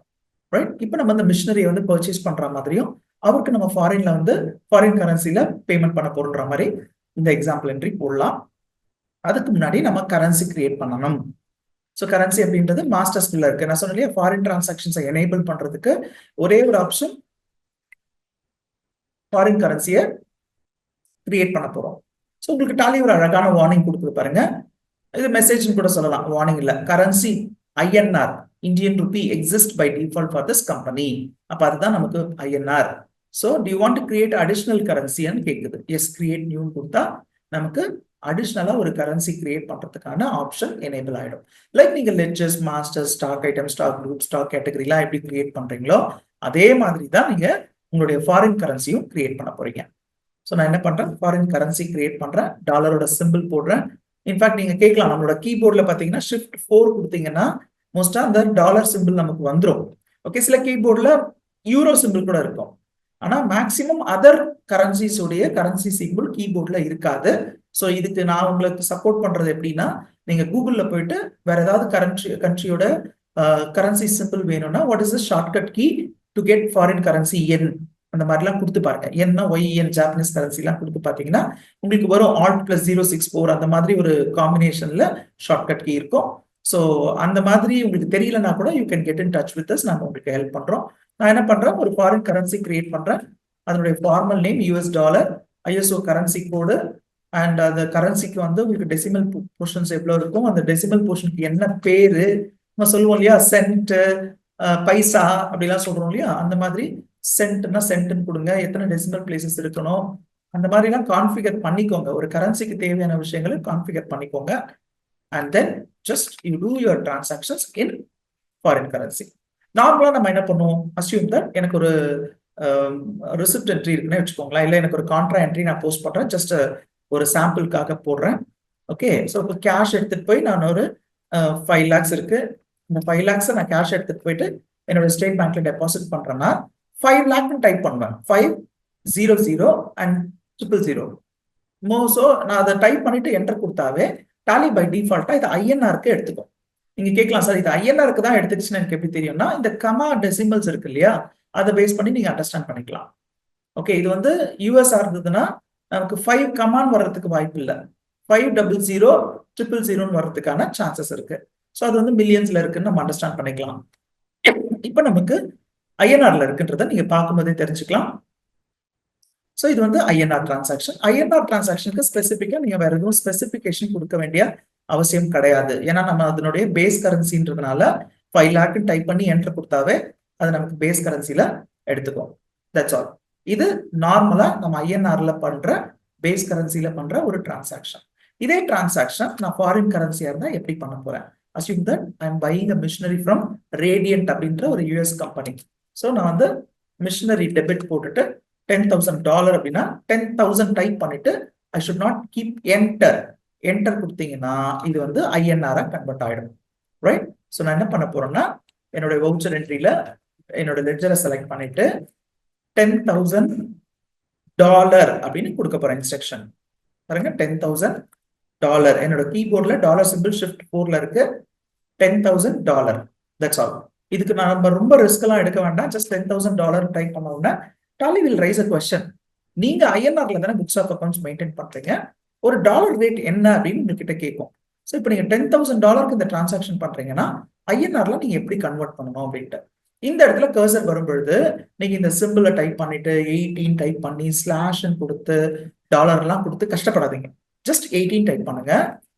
right? இப்போ நம்ம இந்த மிஷினரியை வந்து பர்ச்சேஸ் பண்ற மாதிரியும் அவருக்கு நம்ம ஃபாரின்ல வந்து ஃபாரின் கரன்சில பேமெண்ட் பண்ண போறோன்ற மாதிரி இந்த எக்ஸாம்பிள் என்ட்ரி போடலாம். அதுக்கு முன்னாடி நம்ம கரன்சி கிரியேட் பண்ணணும். ஸோ கரன்சி அப்படின்றது மாஸ்டர்ஸ்குள்ள இருக்கு. நான் சொன்னேன் ஃபாரின் டிரான்சாக்ஷன்ஸை எனேபிள் பண்றதுக்கு ஒரே ஒரு ஆப்ஷன் ஃபாரின் கரன்சியை கிரியேட் பண்ண போறோம். ஸோ உங்களுக்கு டாலி ஒரு அழகான வார்னிங் கொடுக்குது பாருங்க. இது மெசேஜ் கூட சொல்லலாம், வார்னிங் இல்ல. Currency INR Indian rupee exist by default for this company. அப்ப அதுதான் நமக்கு INR. So do you want to create additional கரன்சின்னு கேட்குது. எஸ், கிரியேட் நியூன்னு கொடுத்தா நமக்கு அடிஷ்னலா ஒரு கரன்சி கிரியேட் பண்றதுக்கான ஆப்ஷன் எனேபிள் ஆயிடும். லைக் நீங்க ledgers, master, stock item, stock group, stock கேட்டகரிலாம் எப்படி கிரியேட் பண்றீங்களோ அதே மாதிரி தான் நீங்க உங்களுடைய ஃபாரின் கரன்சியும் கிரியேட் பண்ண போறீங்க. ஸோ நான் என்ன பண்றேன், ஃபாரின் கரன்சி கிரியேட் பண்றேன், டாலரோட சிம்பிள் போடுறேன். இன்ஃபேக்ட் நீங்க கேட்கலாம், நம்மளோட கீபோர்ட்ல பாத்தீங்கன்னா Shift+4 கொடுத்தீங்கன்னா மோஸ்டா அந்த டாலர் சிம்பிள் நமக்கு வந்துடும். ஓகே, சில கீபோர்ட்ல யூரோ சிம்பிள் கூட இருக்கும். ஆனா மேக்சிமம் அதர் கரன்சிஸ் உடைய கரன்சி சிம்பிள் கீபோர்ட்ல இருக்காது. ஸோ இதுக்கு நான் உங்களுக்கு சப்போர்ட் பண்றது எப்படின்னா, நீங்க கூகுள்ல போயிட்டு வேற ஏதாவது கண்ட்ரியோட கரன்சி சிம்பிள் வேணும்னா what is the shortcut key to get foreign currency என், அந்த மாதிரிலாம் கொடுத்து பாருங்க. என்ன ஒய்என் ஜாப்பனீஸ் கரன்சி எல்லாம் கொடுத்து பாத்தீங்கன்னா உங்களுக்கு வரும் Alt+064 அந்த மாதிரி ஒரு காம்பினேஷன்ல ஷார்ட்கட் கீ இருக்கும். ஸோ அந்த மாதிரி உங்களுக்கு தெரியலன்னா கூட you can get in touch with as, நாங்கள் உங்களுக்கு ஹெல்ப் பண்றோம். நான் என்ன பண்றேன், ஒரு ஃபாரின் கரன்சி கிரியேட் பண்றேன். அதனுடைய formal name US dollar, ISO currency code, and அந்த கரன்சிக்கு வந்து உங்களுக்கு டெசிமல் போர்ஷன்ஸ் எவ்வளவு இருக்கும், அந்த டெசிமல் போர்ஷனுக்கு என்ன பேரு நம்ம சொல்லுவோம் இல்லையா, சென்ட், பைசா அப்படிலாம் சொல்றோம் இல்லையா, அந்த மாதிரி சென்ட்னா சென்ட்னு கொடுங்க, எத்தனை டெசிமல் பிளேசஸ் இருக்கணும், அந்த மாதிரிலாம் கான்ஃபிகர் பண்ணிக்கோங்க. ஒரு கரன்சிக்கு தேவையான விஷயங்களை கான்ஃபிகர் பண்ணிக்கோங்க. And then just you two your transactions in foreign currency. நார்மலா நம்ம என்ன பண்ணுவோம், அஸ்யூம் தட் எனக்கு ஒரு ரிசிப்ட் என்ட்ரி இருக்குன்னு வச்சுக்கோங்களேன், இல்லை எனக்கு ஒரு கான்ட்ரா என்ட்ரி நான் போஸ்ட் பண்றேன், ஜஸ்ட் ஒரு சாம்பிளுக்காக போடுறேன். ஓகே, ஸோ இப்போ கேஷ் எடுத்துட்டு போய் நான் ஒரு 5 lakhs இருக்கு, இந்த 5 lakhs நான் கேஷ் எடுத்துட்டு போயிட்டு என்னோட ஸ்டேட் பேங்க்ல டெபாசிட் பண்றேன்னா 5 lakh டைப் பண்ணுவேன், 500 and 000. ஸோ நான் அதை டைப் பண்ணிட்டு என்டர் கொடுத்தாவே டாலி பை டிஃபால்ட்டா இது INR-க்கு எடுத்துக்கும். நீங்க கேட்கலாம், சார் இது INR-க்கு தான் எடுத்துச்சுன்னு எனக்கு எப்படி தெரியும்னா, இந்த கமா டெசிமல்ஸ் இருக்கு இல்லையா, அதை பேஸ் பண்ணி நீங்க அண்டர்ஸ்டாண்ட் பண்ணிக்கலாம். ஓகே, இது வந்து யூஎஸ்ஆர் இருந்ததுன்னா நமக்கு 5 கமான் வர்றதுக்கு வாய்ப்பு இல்லை, 500 000 வர்றதுக்கான சான்சஸ் இருக்கு. ஸோ அது வந்து மில்லியன்ஸ்ல இருக்குன்னு நம்ம அண்டர்ஸ்டாண்ட் பண்ணிக்கலாம். இப்போ நமக்கு INR-ல இருக்குன்றதை நீங்க பார்க்கும்போதே தெரிஞ்சுக்கலாம். ஸோ இது வந்து INR டிரான்சாக்ஷன். INR டிரான்சாக்ஷனுக்கு ஸ்பெசிஃபிக்கா நீங்க வேற எதுவும் ஸ்பெசிபிகேஷன் கொடுக்க வேண்டிய அவசியம் கிடையாது. ஏன்னா நம்ம அதனுடைய பேஸ் கரன்சின்றதுனால 5 lakh டைப் பண்ணி என்டர் கொடுத்தாவே அது நமக்கு பேஸ் கரன்சில எடுத்துக்கும். That's all. இது நார்மலா நம்ம INR-ல பண்ற பேஸ் கரன்சில பண்ற ஒரு டிரான்சாக்ஷன். இதே டிரான்சாக்ஷன் நான் ஃபாரின் கரன்சியா இருந்தா எப்படி பண்ண போறேன்? Assume that I am buying a machinery from Radiant அப்படின்ற ஒரு US கம்பெனி. ஸோ நான் வந்து மிஷினரி டெபிட் போட்டுட்டு $10,000 அப்படின்னா 10,000 டைப் பண்ணிட்டு I should not keep enter கொடுத்தீங்கன்னா இது வந்து INR-ஆ கன்வெர்ட் ஆயிடும். ரைட்? ஸோ நான் என்ன பண்ண போறேன்னா, என்னோட வவுச்சர் என்ட்ரியில என்னோட லெட்ஜரை செலக்ட் பண்ணிட்டு $10,000 அப்படின்னு கொடுக்க போறேன் இன்ஸ்ட்ரக்ஷன். பாருங்க, $10,000. என்னோட கீபோர்ட்ல டாலர் சிம்பிள் Shift+4 இருக்கு. $10,000. That's all. இதுக்கு நம்ம ரொம்ப ரிஸ்க் எல்லாம் எடுக்க வேண்டாம். ஜஸ்ட் $10,000 டைப் பண்ண உடனே Tally will raise a question. நீங்க INR-ல தானே புக்ஸ் ஆஃப் அக்கௌண்ட்ஸ் மெயின்டைன் பண்றீங்க, ஒரு டாலர் ரேட் என்ன அப்படின்னு உங்ககிட்ட கேட்கும். ஸோ இப்போ நீங்க $10,000 இந்த டிரான்சாக்ஷன் பண்றீங்கன்னா INR-ல நீங்க எப்படி கன்வெர்ட் பண்ணணும் அப்படின்ட்டு இந்த இடத்துல கர்சர் வரும்பொழுது நீங்க இந்த சிம்பிளை டைப் பண்ணிட்டு 18 டைப் பண்ணி ஸ்லாஷ்ன்னு கொடுத்து டாலர்லாம் கொடுத்து கஷ்டப்படாதீங்க. ஜஸ்ட் 18 டைப் பண்ணுங்க.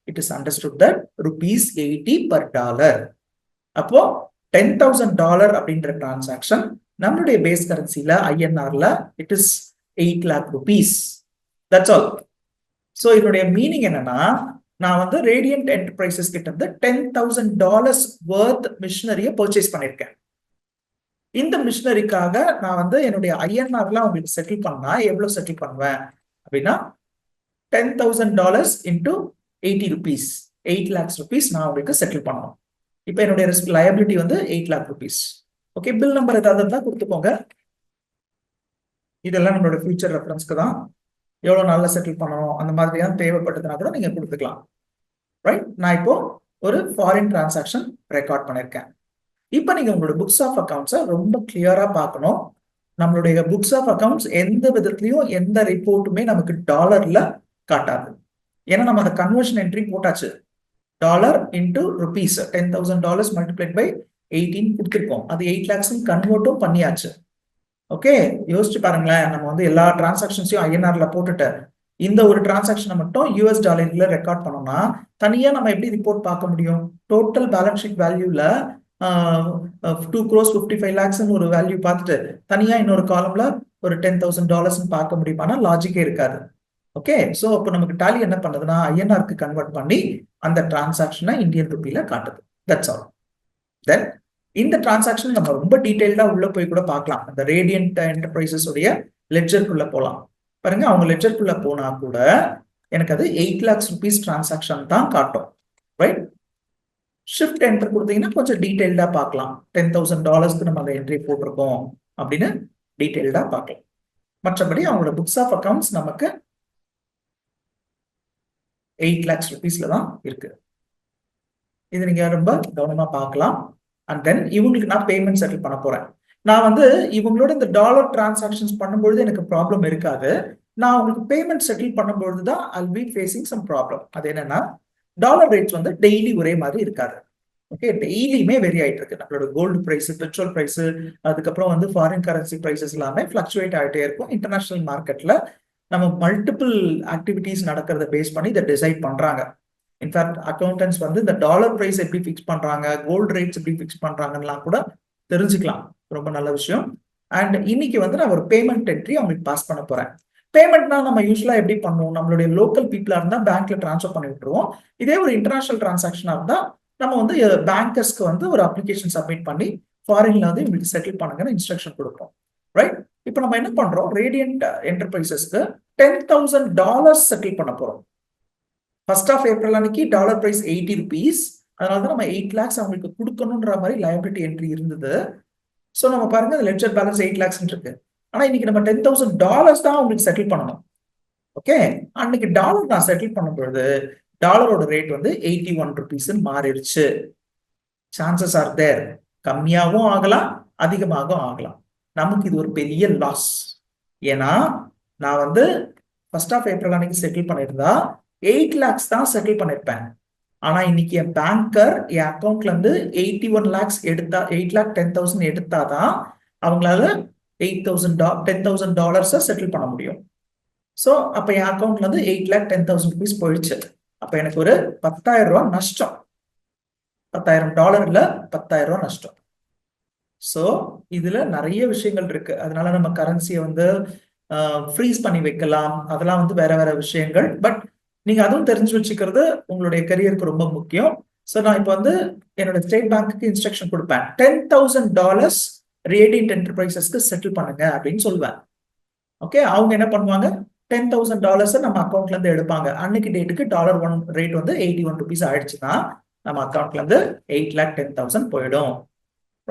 It is understood that ₹80 per dollar. அப்போ $10,000 அப்படின்ற டிரான்சாக்ஷன் நம்மளுடைய பேஸ் கரன்சில INR-ல it is 8 lakh rupees. That's all. So இதனுடைய மீனிங் என்னன்னா, நான் வந்து ரேடியன்ட் என்டர்பிரைசஸ் கிட்ட இருந்து $10,000 வர்த் மிஷினரியை பர்ச்சேஸ் பண்ணிருக்கேன். இந்த மிஷினரிக்காக நான் வந்து என்னுடைய INR-ல உங்களுக்கு செட்டில் பண்ணா எவ்வளவு செட்டில் பண்ணுவேன் அப்படின்னா, $10,000 into 80 rupees, 8 lakhs rupees நான் உங்களுக்கு செட்டில் பண்ணணும். இப்போ என்னுடைய லயபிலிட்டி வந்து 8 lakh rupees. Okay, bill number ஏதாவது இருந்தா கொடுத்துக்கோங்க. இதெல்லாம் நம்மளோட ஃபியூச்சர் ரெஃபரன்ஸ்க்கு தான். எவ்வளவு நாள்ல செட்டில் பண்ணணும் அந்த மாதிரியான தேவைப்பட்டதுனா கூட நீங்க கொடுத்துக்கலாம். ரைட்? நான் இப்போ ஒரு ஃபாரின் டிரான்சாக்ஷன் ரெக்கார்ட் பண்ணிருக்கேன். இப்போ நீங்க உங்களோட புக்ஸ் ஆஃப் அக்கௌண்ட்ஸை ரொம்ப கிளியரா பார்க்கணும். நம்மளுடைய புக்ஸ் ஆஃப் அக்கௌண்ட்ஸ் எந்த விதத்துலயும் எந்த ரிப்போர்ட்டுமே நமக்கு டாலர்ல காட்டாது. ஏன்னா நம்ம அந்த கன்வர்ஷன் என்ட்ரி போட்டாச்சு. Dollar into rupees, $10,000 multiplied by 18 கொடுத்துருக்கோம். அது 8 lakhs கன்வெர்ட்டும் பண்ணியாச்சு. ஓகே, யோசிச்சு பாருங்களேன். நம்ம வந்து எல்லா டிரான்சாக்ஷன்ஸையும் ஐஎன்ஆர்ல போட்டுட்டு இந்த ஒரு டிரான்சாக்ஷனை மட்டும் யூஎஸ் டாலர்ல ரெக்கார்ட் பண்ணோம்னா தனியா நம்ம எப்படி ரிப்போர்ட் பார்க்க முடியும்? டோட்டல் பேலன்ஸ் ஷீட் வேல்யூல 2,55,00,000 ஒரு வேல்யூ பார்த்துட்டு தனியா இன்னொரு காலம்ல ஒரு $10,000 பார்க்க முடியுமானா லாஜிக்கே இருக்காது. ஓகே, சோ அப்போ நமக்கு டாலி என்ன பண்ணுதுன்னா ஐஎன்ஆருக்கு கன்வெர்ட் பண்ணி அந்த டிரான்சாக்ஷனை இந்தியன் ருப்பில காட்டுது. That's all. தென் இந்த டிரான்சாக்ஷன் நம்ம ரொம்ப டீடைல்டா உள்ள போய் கூட பார்க்கலாம். அந்த ரேடியன்ட் என்டர்பிரைசஸ் உடைய லெட்ஜருக்குள்ள போகலாம். பாருங்க, அவங்க லெட்ஜருக்குள்ள போனா கூட எனக்கு அது 8 lakhs rupees டிரான்சாக்ஷன் தான் காட்டும். ரைட், ஷிஃப்ட் என்டர் கொடுத்தீங்கன்னா கொஞ்சம் டீடைல்டா பார்க்கலாம். $10,000 நம்ம அந்த என்ட்ரி போட்டிருக்கோம் அப்படின்னு டீடைல்டா பார்க்கலாம். மற்றபடி அவங்களோட புக்ஸ் ஆஃப் அக்கவுண்ட்ஸ் நமக்கு 8 lakhs rupeesல தான் இருக்கு. இது நீங்க ரொம்ப கவனமா பார்க்கலாம். அண்ட் தென் இவங்களுக்கு நான் பேமெண்ட் செட்டில் பண்ண போறேன். நான் வந்து இவங்களோட இந்த டாலர் டிரான்சாக்ஷன்ஸ் பண்ணும்பொழுது எனக்கு ப்ராப்ளம் இருக்காது. நான் உங்களுக்கு பேமெண்ட் செட்டில் பண்ணும்பொழுது தான் I'll be facing some problem. அது என்னன்னா டாலர் ரேட்ஸ் வந்து டெய்லி ஒரே மாதிரி இருக்காது. ஓகே, டெய்லியுமே வெரி ஆயிட்டு இருக்கு. நம்மளோட கோல்டு பிரைஸ், பெட்ரோல் பிரைஸ், அதுக்கப்புறம் வந்து ஃபாரின் கரன்சி பிரைசஸ் எல்லாமே ஃபிளக்சுவேட் ஆகிட்டே இருக்கும். இன்டர்நேஷனல் மார்க்கெட்ல நம்ம மல்டிபிள் ஆக்டிவிட்டிஸ் நடக்கிறத பேஸ் பண்ணி இதை டிசைட் பண்றாங்க. இன்ஃபேக்ட் அக்கௌண்டன்ஸ் வந்து இந்த டாலர் பிரைஸ் எப்படி ஃபிக்ஸ் பண்றாங்க, கோல்டு ரேட்ஸ் எப்படி ஃபிக்ஸ் பண்றாங்கலாம் கூட தெரிஞ்சுக்கலாம். ரொம்ப நல்ல விஷயம். அண்ட் இன்னைக்கு வந்து நான் ஒரு பேமெண்ட் என்ட்ரி அவங்களுக்கு பாஸ் பண்ண போறேன். பேமெண்ட்னா நம்ம யூஸ்வலா எப்படி பண்ணுவோம்? நம்மளுடைய லோக்கல் பீப்புளா இருந்தா பேங்க்ல டிரான்ஸ்ஃபர் பண்ணி விட்டுருவோம். இதே ஒரு இன்டர்நேஷனல் டிரான்சாக்ஷனா இருந்தா நம்ம வந்து பேங்கர்ஸ்க்கு வந்து ஒரு அப்ளிகேஷன் சப்மிட் பண்ணி ஃபாரின்ல வந்து இவங்களுக்கு செட்டில் பண்ணுங்கன்னு இன்ஸ்ட்ரக்ஷன் கொடுப்போம். ரைட், இப்போ நம்ம என்ன பண்றோம்? ரேடியன்ட் என்டர்பிரைசஸ்க்கு $10,000 செட்டில் பண்ண போறோம். 1st of April அன்னைக்கு டாலர் பிரைஸ் 80 rupees. அதனால தான் நம்ம 8 lakhs அவங்களுக்கு கொடுக்கணுன்ற மாதிரி லயபிலிட்டி என்ட்ரி இருந்தது. ஸோ நம்ம பாருங்க, லெட்ஜர் பேலன்ஸ் 8 lakhs இருக்கு. ஆனா இன்னைக்கு நம்ம $10,000 தான் அவங்களுக்கு செட்டில் பண்ணணும். ஓகே, அன்னைக்கு டாலர் நான் செட்டில் பண்ணும்பொழுது டாலரோட ரேட் வந்து 81 rupees மாறிடுச்சு. சான்சஸ் ஆர் தேர், கம்மியாகவும் ஆகலாம், அதிகமாகவும் ஆகலாம். நமக்கு இது ஒரு பெரிய லாஸ். ஏன்னா நான் வந்து 1st of April அன்னைக்கு செட்டில் பண்ணியிருந்தா 8 lakhs தான் செட்டில் பண்ணிருப்பேன். ஆனா இன்னைக்கு என் பேங்கர் என் அக்கௌண்ட்ல இருந்து 81 lakhs எடுத்தா, 8,10,000 எடுத்தாதான் அவங்களால $10,000 செட்டில் பண்ண முடியும். ஸோ அப்ப என் அக்கௌண்ட்ல இருந்து 8,10,000 rupees போயிடுச்சு. அப்ப எனக்கு ஒரு $10,000 நஷ்டம். $10,000 $10,000 நஷ்டம். ஸோ இதுல நிறைய விஷயங்கள் இருக்கு. அதனால நம்ம கரன்சியை வந்து ஃப்ரீஸ் பண்ணி வைக்கலாம். அதெல்லாம் வந்து வேற வேற விஷயங்கள். பட் நீங்க அதுவும் தெரிஞ்சு வச்சுக்கிறது உங்களுடைய கரியருக்கு ரொம்ப முக்கியம். ஸோ நான் இப்போ வந்து என்னோட ஸ்டேட் பேங்க்கு இன்ஸ்ட்ரக்ஷன் கொடுப்பேன். $10,000 ரேடியன்ட் என்டர்பிரைசஸ்க்கு செட்டில் பண்ணுங்க அப்படின்னு சொல்லுவேன். ஓகே, அவங்க என்ன பண்ணுவாங்க? $10,000 நம்ம அக்கௌண்ட்ல இருந்து எடுப்பாங்க. அன்னைக்கு டேட்டுக்கு டாலர் ரேட் வந்து 81 rupees ஆயிடுச்சுன்னா நம்ம அக்கௌண்ட்ல இருந்து 8,10,000 போயிடும்.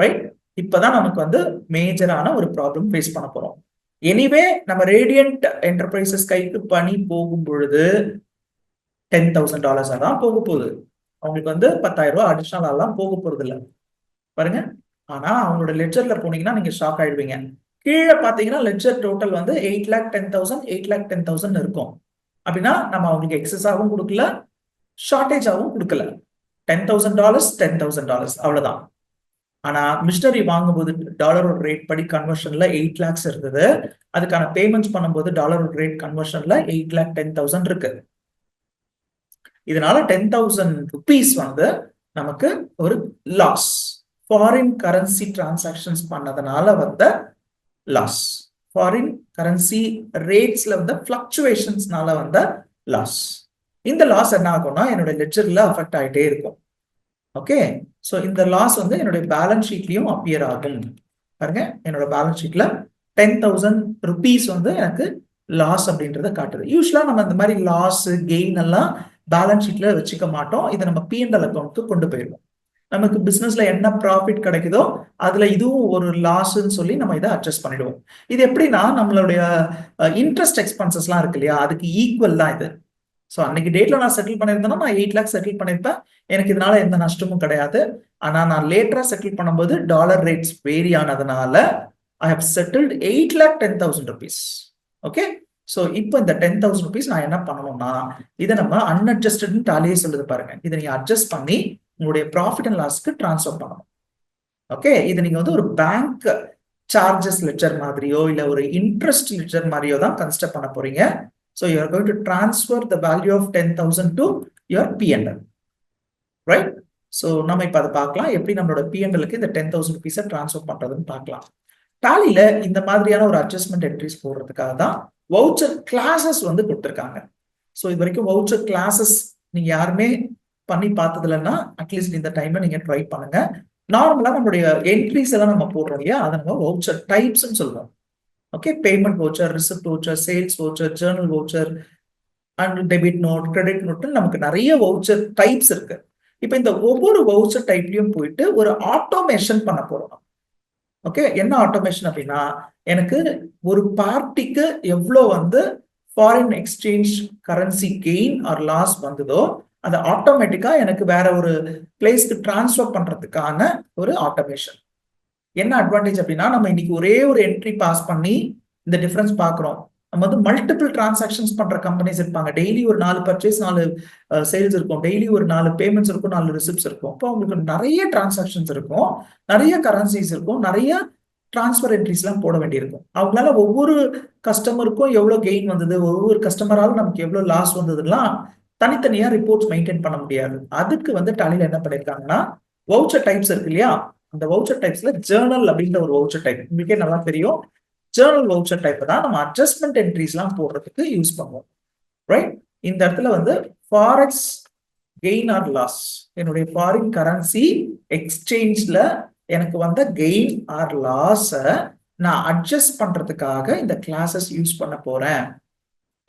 ரைட், இப்பதான் நமக்கு வந்து மேஜரான ஒரு ப்ராப்ளம் ஃபேஸ் பண்ண போறோம். எனிவே நம்ம ரேடியன்ட் என்டர்பிரைசஸ் கைக்கு பணி போகும் பொழுது $10,000 தான் போக போகுது. அவங்களுக்கு வந்து $10,000 அடிஷனலாம் போக போறது இல்லை. பாருங்க, ஆனா அவங்களோட லெட்ஜர்ல போனீங்கன்னா நீங்க ஷாக் ஆயிடுவீங்க. கீழே பாத்தீங்கன்னா லெட்ஜர் டோட்டல் வந்து 8,10,000 8,10,000 இருக்கும். அப்படின்னா நம்ம அவங்களுக்கு எக்ஸஸாகவும் கொடுக்கல, ஷார்டேஜாகவும் கொடுக்கல. $10,000 $10,000 அவ்வளவுதான். ஆனா மிஷினரி வாங்கும்போது டாலரோட ரேட் படி கன்வர்ஷன்ல 8 lakhs இருந்தது. அதுக்கான பேமெண்ட்ஸ் பண்ணும்போது டாலரோட ரேட் கன்வர்ஷன்ல 8,10,000 இருக்கு. இதனால 10,000 rupees வந்து நமக்கு ஒரு லாஸ். ஃபாரின் கரன்சி டிரான்சாக்ஷன்ஸ் பண்ணதுனால வந்த லாஸ். ஃபாரின் கரன்சி ரேட்ஸ்ல வந்த பிளக்சுவேஷன்ஸ்னால வந்த லாஸ். இந்த லாஸ் என்ன ஆகும்னா என்னோட லெட்ஜர்ல அஃபெக்ட் ஆகிட்டே இருக்கும். ஓகே, ஸோ இந்த லாஸ் வந்து என்னுடைய பேலன்ஸ் ஷீட்லயும் அப்பியர் ஆகும். பாருங்க, என்னோட பேலன்ஸ் ஷீட்ல 10,000 rupees வந்து எனக்கு லாஸ் அப்படின்றத காட்டுது. யூஸ்வலா நம்ம இந்த மாதிரி லாஸ் கெயின் எல்லாம் பேலன்ஸ் ஷீட்ல வச்சுக்க மாட்டோம். இதை நம்ம P&L அக்கௌண்ட்டுக்கு கொண்டு போயிடுவோம். நமக்கு பிசினஸ்ல என்ன ப்ராஃபிட் கிடைக்குதோ அதுல இதுவும் ஒரு லாஸ்ன்னு சொல்லி நம்ம இதை அட்ஜஸ்ட் பண்ணிடுவோம். இது எப்படின்னா நம்மளுடைய இன்ட்ரெஸ்ட் எக்ஸ்பென்சஸ்லாம் இருக்கு இல்லையா, அதுக்கு ஈக்குவல் தான் இது. ஸோ அன்னைக்கு டேட்ல நான் செட்டில் பண்ணியிருந்தேன்னா நான் 8 lakhs செட்டில் பண்ணியிருப்பேன். எனக்கு இதனால எந்த நஷ்டமும் கிடையாது. ஆனா நான் லேட்டரா செட்டில் பண்ணும்போது டாலர் ரேட்ஸ் வேரி ஆனதுனால I have settled 8,10,000 rupees. Okay, so இப்போ இந்த 10,000 rupees நான் என்ன பண்ணணும்னா, இதை நம்ம அன்அட்ஜஸ்டட்னு டாலியே சொல்லுது பாருங்க. இதை நீங்க அட்ஜஸ்ட் பண்ணி உங்களுடைய ப்ராஃபிட் அண்ட் லாஸ்க்கு டிரான்ஸ்ஃபர் பண்ணணும். ஓகே, இது நீங்க வந்து ஒரு பேங்க் சார்ஜஸ் லெட்ஜர் மாதிரியோ இல்ல ஒரு இன்ட்ரெஸ்ட் லெட்ஜர் மாதிரியோ தான் கன்சிடர் பண்ண போறீங்க. So you are going to transfer the value of 10,000 to your P&L, right? So நம்ம இப்போ அதை பார்க்கலாம், எப்படி நம்மளோட P&Lக்கு இந்த 10,000 rupees டிரான்ஸ்ஃபர் பண்றதுன்னு பார்க்கலாம். டாலியில இந்த மாதிரியான ஒரு அட்ஜஸ்ட்மெண்ட் என்ட்ரிஸ் போடுறதுக்காக தான் வவுச்சர் கிளாஸஸ் வந்து கொடுத்துருக்காங்க. ஸோ இது வரைக்கும் வவுச்சர் கிளாஸஸ் நீங்க யாருமே பண்ணி பார்த்ததுலன்னா அட்லீஸ்ட் இந்த டைம்ல நீங்க ட்ரை பண்ணுங்க. நார்மலா நம்மளுடைய என்ட்ரிஸ் எல்லாம் நம்ம போடுறோம் இல்லையா, அதை நம்ம வவுச்சர் டைப்ஸ்ன்னு சொல்லுவோம். Okay, payment voucher, receipt voucher, sales voucher, journal voucher and debit note, credit நோட்னு நமக்கு நிறைய வவுச்சர் டைப்ஸ் இருக்கு. இப்போ இந்த ஒவ்வொரு வவுச்சர் டைப்லயும் போயிட்டு ஒரு ஆட்டோமேஷன் பண்ண போறோம். ஓகே, என்ன ஆட்டோமேஷன் அப்படின்னா, எனக்கு ஒரு பார்ட்டிக்கு எவ்வளோ வந்து foreign exchange currency gain R loss வந்ததோ அதை ஆட்டோமேட்டிக்கா எனக்கு வேற ஒரு பிளேஸ்க்கு டிரான்ஸ்ஃபர் பண்றதுக்கான ஒரு ஆட்டோமேஷன். என்ன அட்வான்டேஜ் அப்படின்னா, நம்ம இன்னைக்கு ஒரே ஒரு என்ட்ரி பாஸ் பண்ணி இந்த டிஃபரன்ஸ் பார்க்குறோம். நம்ம வந்து மல்டிபிள் டிரான்சாக்ஷன்ஸ் பண்ற கம்பெனிஸ் இருப்பாங்க. டெய்லி ஒரு 4 பர்ச்சேஸ் 4 சேல்ஸ் இருக்கும், டெய்லி ஒரு 4 பேமெண்ட்ஸ் இருக்கும், 4 ரிசிப்ட்ஸ் இருக்கும். அப்போ உங்களுக்கு நிறைய டிரான்சாக்ஷன்ஸ் இருக்கும், நிறைய கரன்சிஸ் இருக்கும், நிறைய டிரான்ஸ்ஃபர் என்ட்ரிஸ்லாம் போட வேண்டியிருக்கும். அவங்களால ஒவ்வொரு கஸ்டமருக்கும் எவ்வளோ கெயின் வந்தது, ஒவ்வொரு கஸ்டமராலும் நமக்கு எவ்வளோ லாஸ் வந்ததுலாம் தனித்தனியா ரிப்போர்ட்ஸ் மெயின்டைன் பண்ண முடியாது. அதுக்கு வந்து டாலியில் என்ன பண்ணியிருக்காங்கன்னா, வவுச்சர் டைப்ஸ் இருக்கு இல்லையா, அந்த வவுச்சர் டைப்ஸ்ல ஜேர்னல் அப்படின்ற ஒரு வவுச்சர் டைப் உங்களுக்கே நல்லா தெரியும். ஜேர்னல் வவுச்சர் டைப் தான் நம்ம அட்ஜஸ்ட்மெண்ட் என்ட்ரிஸ்லாம் போடுறதுக்கு யூஸ் பண்ணுவோம், ரைட்? இந்த இடத்துல வந்து ஃபாரெக்ஸ் கெயின் ஆர் லாஸ், என்னுடைய ஃபாரின் கரன்சி எக்ஸ்சேஞ்ச்ல எனக்கு வந்த கெயின் ஆர் லாஸை நான் அட்ஜஸ்ட் பண்றதுக்காக இந்த கிளாஸஸ் யூஸ் பண்ண போறேன்.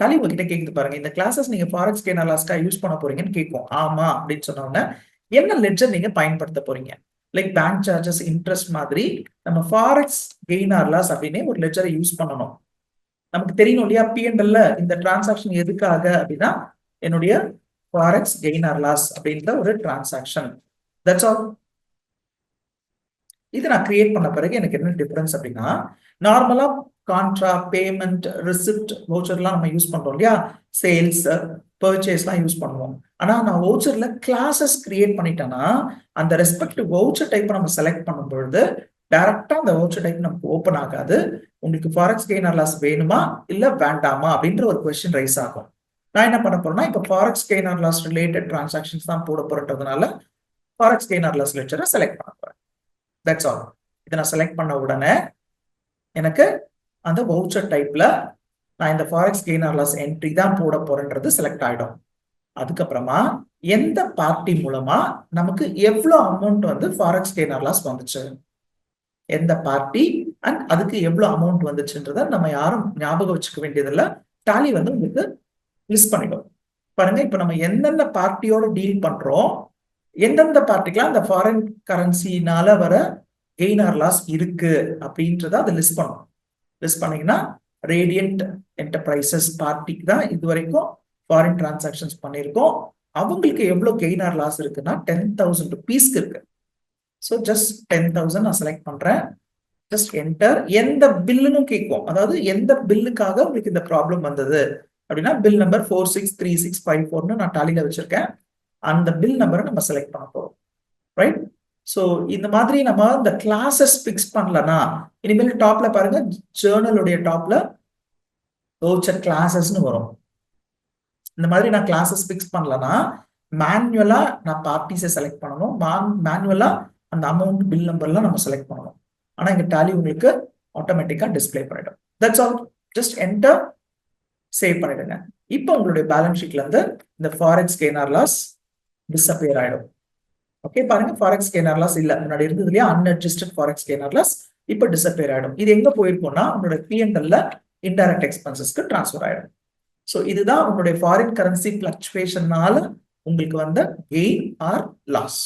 டாலி உங்ககிட்ட கேக்குது பாருங்க, இந்த கிளாஸஸ் நீங்க ஃபாரெக்ஸ் கெயின் ஆர் லாஸ்க்கா யூஸ் பண்ண போறீங்கன்னு கேட்கும். ஆமா அப்படின்னு சொன்னோம்னா என்ன லெட்ஜர் நீங்க பயன்படுத்த போறீங்க? லைக் பேங்க் சார்ஜஸ், இன்ட்ரெஸ்ட் மாதிரி நம்ம ஃபாரெக்ஸ் கெயின் ஆர் லாஸ் அப்படின்னு ஒரு லெட்ஜரை யூஸ் பண்ணணும். நமக்கு தெரியணும் இல்லையா, P&Lல இந்த டிரான்சாக்ஷன் எதுக்காக அப்படின்னா என்னுடைய ஃபாரெக்ஸ் கெயின் ஆர் லாஸ் அப்படின்ற ஒரு டிரான்சாக்ஷன். That's all. இது நான் கிரியேட் பண்ண பிறகு எனக்கு என்ன டிஃபரன்ஸ் அப்படின்னா, நார்மலா கான்ட்ரா, பேமெண்ட், ரிசிப்ட், வவுச்சர்லாம் நம்ம யூஸ் பண்றோம் இல்லையா, சேல்ஸ், பர்ச்சேஸ்லாம் யூஸ் பண்ணுவோம். ஆனா நான் வவுச்சர்ல கிளாஸஸ் கிரியேட் பண்ணிட்டேன்னா அந்த ரெஸ்பெக்டிவ் வவுச்சர் டைப்பை நம்ம செலக்ட் பண்ணும் பொழுது டைரக்டா அந்த வவுச்சர் டைப் நமக்கு ஓப்பன் ஆகாது. உங்களுக்கு ஃபாரெக்ஸ் கெயின் ஆர் லாஸ் வேணுமா இல்ல வேண்டாமா அப்படின்ற ஒரு கொஸ்டின் ரைஸ் ஆகும். நான் என்ன பண்ண போறேன்னா, இப்போ forex gain R loss related transactions தான் போட போறதுனால ஃபாரெக்ஸ் கெயின் ஆர் லாஸ் லெட்ஜரை செலக்ட் பண்ண போறேன். That's all. இதை நான் செலக்ட் பண்ண உடனே எனக்கு அந்த வவுச்சர் டைப்ல நான் இந்த forex gain R loss entry தான் போட போறேன்றது செலக்ட் ஆயிடும். அதுக்கப்புறமா எந்த பார்ட்டி மூலமா நமக்கு எவ்வளவு அமௌண்ட் வந்து ஃபாரெக்ஸ் கெயின் ஆர் லாஸ் வந்துச்சு, எந்த பார்ட்டி அண்ட் அதுக்கு எவ்வளவு அமௌண்ட் வந்துச்சுன்றத நம்ம யாரும் ஞாபகம் வச்சுக்க வேண்டியதில்லை. டாலி வந்து உங்களுக்கு லிஸ்ட் பண்ணிடும். பாருங்க, இப்ப நம்ம எந்தெந்த பார்ட்டியோட டீல் பண்றோம், எந்தெந்த பார்ட்டிக்கெல்லாம் அந்த ஃபாரின் கரன்சினால வர கெயின் ஆர் லாஸ் இருக்கு அப்படின்றத அதை லிஸ்ட் பண்ணும். லிஸ்ட் பண்ணீங்கன்னா ரேடியன்ட் என்டர்பிரைசஸ் பார்ட்டிக்கு தான் இது வரைக்கும் ஃபாரின் டிரான்சாக்ஷன்ஸ் பண்ணியிருக்கோம். அவங்களுக்கு எவ்வளவு கெயின் ஆர் லாஸ் இருக்குன்னா 10,000 rupeesக்கு இருக்கு. ஸோ ஜஸ்ட் 10,000 நான் செலக்ட் பண்றேன். Just enter. எந்த பில்லுன்னு கேட்கும், அதாவது எந்த பில்லுக்காக உங்களுக்கு இந்த ப்ராப்ளம் வந்தது அப்படின்னா பில் நம்பர் 463654ன்னு நான் டாலியில வச்சிருக்கேன். அந்த பில் நம்பரை நம்ம செலக்ட் பண்ண போறோம், ரைட்? ஸோ இந்த மாதிரி நம்ம இந்த கிளாஸஸ் பிக்ஸ் பண்ணலன்னா இனிமேல் டாப்ல பாருங்க, ஜேர்னலுடைய டாப்ல வவுச்சர் கிளாஸஸ்ன்னு வரும். இந்த மாதிரி நான் கிளாஸஸ் பிக்ஸ் பண்ணலன்னா மேனுவலா நான் பார்ட்டிஸை செலக்ட் பண்ணணும், மேனுவலா அந்த அமௌண்ட் பில் நம்பர்லாம் நம்ம செலக்ட் பண்ணணும். ஆனா இங்க டாலி உங்களுக்கு ஆட்டோமேட்டிக்கா டிஸ்பிளே பண்ணிடும். That's all. Just enter, save பண்ணிடுங்க. இப்போ உங்களுடைய பேலன்ஸ் ஷீட்ல இருந்து இந்த forex gain R loss disappear ஆயிடும். ஓகே, பாருங்க, ஃபாரெக்ஸ் கெயின் ஆர் லாஸ் இல்ல, முன்னாடி இருந்தது இல்லையா unadjusted forex gain R loss, இப்போ டிஸ்அப்பியர் ஆயிடும். இது எங்க போயிருக்கும்னா உங்களோட P&Lல இன்டைரக்ட் எக்ஸ்பென்சஸ்க்கு டிரான்ஸ்ஃபர் ஆயிடும். ஸோ இதுதான் உங்களுடைய ஃபாரின் கரன்சி பிளக்சுவேஷனால உங்களுக்கு வந்த கெயின் ஆர் லாஸ்.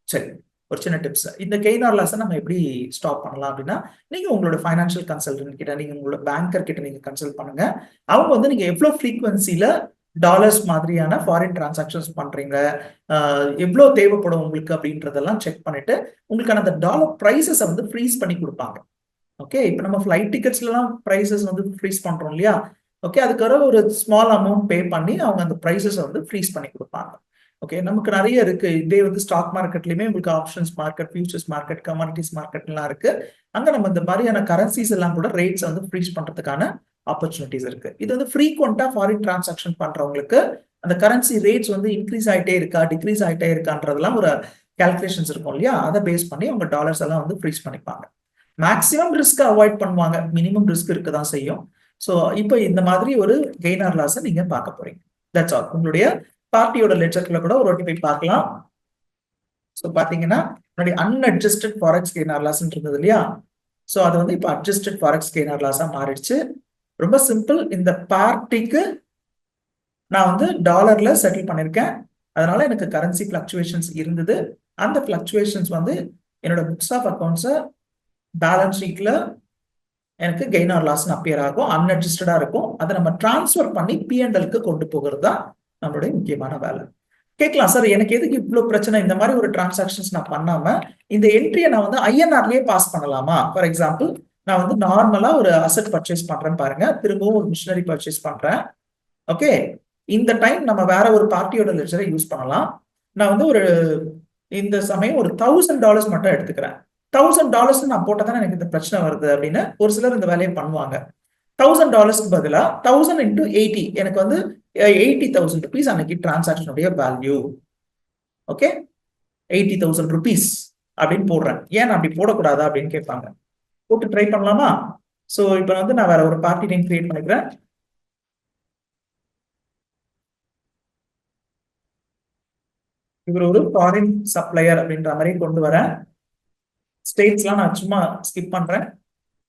சரி, ஒரு சின்ன டிப்ஸ். இந்த கெயின் ஆர் லாஸை நம்ம எப்படி ஸ்டாப் பண்ணலாம் அப்படின்னா, நீங்க உங்களோட ஃபைனான்சியல் கன்சல்டன்ட் கிட்ட, நீங்க உங்களோட பேங்கர் கிட்ட நீங்க கன்சல்ட் பண்ணுங்க. அவங்க வந்து நீங்க எவ்வளவு ஃப்ரீக்வன்சில டாலர்ஸ் மாதிரியான ஃபாரின் டிரான்சாக்ஷன்ஸ் பண்றீங்க, எவ்வளவு தேவைப்படும் உங்களுக்கு அப்படின்றதெல்லாம் செக் பண்ணிட்டு உங்களுக்கான அந்த டாலர் பிரைசஸை வந்து ஃப்ரீஸ் பண்ணி கொடுப்பாங்க. ஓகே, இப்போ நம்ம ஃபிளைட் டிக்கெட்ஸ்லாம் பிரைசஸ் வந்து ஃப்ரீஸ் பண்றோம் இல்லையா, ஓகே, அதுக்காக ஒரு ஸ்மால் அமௌண்ட் பே பண்ணி அவங்க அந்த ப்ரைஸஸ் வந்து ஃப்ரீஸ் பண்ணி கொடுப்பாங்க. ஓகே, நமக்கு நிறைய இருக்கு. இதே வந்து ஸ்டாக் மார்க்கெட்லயுமே உங்களுக்கு options market, futures market, commodities மார்க்கெட்லாம் இருக்கு. அங்க நம்ம இந்த மாதிரியான கரன்சிஸ் எல்லாம் கூட ரேட்ஸ் வந்து ஃப்ரீஸ் பண்றதுக்கான ஆப்பர்ச்சுனிட்டிஸ் இருக்கு. இது வந்து ஃப்ரீக்வெண்டா ஃபாரின் டிரான்சாக்ஷன் பண்றவங்களுக்கு அந்த கரன்சி ரேட்ஸ் வந்து இன்க்ரீஸ் ஆயிட்டே இருக்கா, டிக்ரீஸ் ஆயிட்டே இருக்கான்றதெல்லாம் ஒரு கால்குலேஷன்ஸ் இருக்கும் இல்லையா, அதை பேஸ் பண்ணி அவங்க டாலர்ஸ் எல்லாம் வந்து ஃப்ரீஸ் பண்ணிப்பாங்க. மேக்ஸிமம் ரிஸ்க் அவாய்ட் பண்ணுவாங்க, மினிமம் ரிஸ்க் இருக்க தான் செய்யும். ஸோ இப்போ இந்த மாதிரி ஒரு கெயின் ஆர் லாஸை நீங்க பார்க்க போறீங்க. That's all. உங்களுடைய பார்ட்டியோட லெட்ஜர்ல கூட ஒரு வாட்டி போய் பார்க்கலாம். ஸோ பாத்தீங்கன்னா முன்னாடி அன்அட்ஜஸ்டட் ஃபாரெக்ஸ் கெயின் ஆர் லாஸ் இருந்தது இல்லையா, ஸோ அது வந்து இப்போ அட்ஜஸ்டட் ஃபாரெக்ஸ் கெயின் ஆர் லாஸா மாறிடுச்சு. ரொம்ப சிம்பிள். இந்த பார்ட்டிக்கு நான் வந்து டாலர்ல செட்டில் பண்ணிருக்கேன், அதனால எனக்கு கரன்சி பிளக்சுவேஷன்ஸ் இருந்தது. அந்த பிளக்சுவேஷன்ஸ் வந்து என்னோட புக்ஸ் ஆஃப் அக்கௌண்ட்ஸை பேலன்ஸ் ஷீட்ல எனக்கு கெயின் ஆர் லாஸ் அப்பியர் ஆகும், அன்அட்ஜஸ்டடா இருக்கும். அதை நம்ம டிரான்ஸ்ஃபர் பண்ணி P&Lக்கு கொண்டு போகிறது தான் நம்மளுடைய முக்கியமான வேலை. கேட்கலாம், சார் எனக்கு எதுக்கு இவ்வளவு பிரச்சனை, இந்த மாதிரி ஒரு டிரான்சாக்ஷன்ஸ் நான் பண்ணாம இந்த என்ட்ரியை நான் வந்து INRலயே பாஸ் பண்ணலாமா? ஃபார் எக்ஸாம்பிள், நான் வந்து நார்மலா ஒரு அசெட் பர்ச்சேஸ் பண்றேன் பாருங்க, திரும்பவும் ஒரு மிஷினரி பர்ச்சேஸ் பண்றேன். ஓகே, இந்த டைம் நம்ம வேற ஒரு பார்ட்டியோட லெட்ஜரை யூஸ் பண்ணலாம். நான் வந்து ஒரு இந்த சமயம் ஒரு $1000 மட்டும் எடுத்துக்கிறேன். $1000 நான் போட்டதானே எனக்கு இந்த பிரச்சனை வருது அப்படின்னு ஒரு சிலர் இந்த வேலையை பண்ணுவாங்க. $1000 பதிலா 1000 into 80 எனக்கு வந்து 80,000 rupees அன்னைக்கு டிரான்சாக்ஷனுடைய வேல்யூ. ஓகே, 80,000 rupees அப்படின்னு போடுறேன். ஏன் அப்படி போடக்கூடாதா அப்படின்னு கேட்பாங்க. போட்டு ட்ரை பண்ணலாமா? ஸோ இப்போ வந்து நான் வேற ஒரு பார்ட்டி நேம் கிரியேட் பண்ணிக்கிறேன். இவர் ஒரு ஃபாரின் சப்ளையர் அப்படின்ற மாதிரி கொண்டு வரேன். ஸ்டேட்ஸ்லாம் நான் சும்மா ஸ்கிப் பண்றேன்.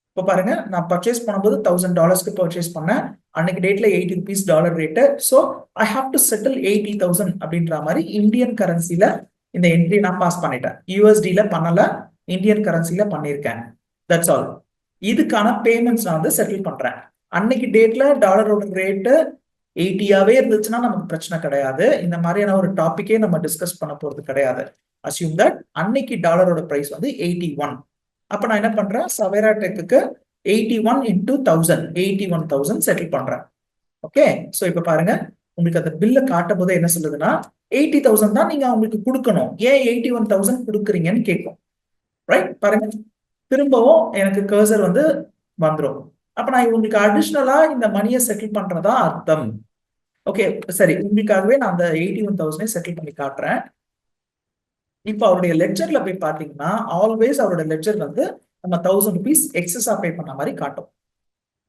இப்போ பாருங்க, நான் பர்ச்சேஸ் பண்ணும்போது $1000க்கு பர்ச்சேஸ் பண்ணேன். அன்னைக்கு டேட்ல 80 rupees dollar rate. So I have to settle 80,000 அப்படின்ற மாதிரி இந்தியன் கரன்சில இந்த என்ட்ரி நான் பாஸ் பண்ணிட்டேன். USDல பண்ணல, இந்தியன் கரன்சில பண்ணியிருக்கேன். That's all. இதுக்கான பேமெண்ட்ஸ் நான் வந்து செட்டில் பண்றேன். அன்னைக்கு டேட்ல டாலரோட ரேட்டு 80ஆவே இருந்துச்சுன்னா நமக்கு பிரச்சனை கிடையாது. இந்த மாதிரியான ஒரு டாபிக்கே நம்ம டிஸ்கஸ் பண்ண போறது கிடையாது. அசியூம் தட் அன்னைக்கு டாலரோட பிரைஸ் வந்து 81. அப்ப நான் என்ன பண்றேன், சவேரா டெக்குக்கு 81 into 1000 81,000 செட்டில் பண்றேன். ஓகே, சோ இப்ப பாருங்க, உங்களுக்கு அந்த பில்ல காட்டும் போது என்ன சொல்லுதுன்னா 80,000 தான் நீங்க அவங்களுக்கு கொடுக்கணும், ஏன் 81,000 கொடுக்குறீங்கன்னு கேட்கும். ரைட், பாருங்க, திரும்பவும் எனக்கு கர்சர் வந்து வந்துடும். அப்ப நான் உங்களுக்கு அடிஷ்னலா இந்த மணியை செட்டில் பண்றதா அர்த்தம். ஓகே, சரி, உங்களுக்காகவே நான் அந்த 81,000 செட்டில் பண்ணி காட்டுறேன். இப்போ அவருடைய லெட்ஜர்ல போய் பாத்தீங்கன்னா ஆல்வேஸ் அவரோட லெட்ஜர் வந்து நம்ம 1000 rupees எக்ஸஸா பே பண்ண மாதிரி காட்டும்.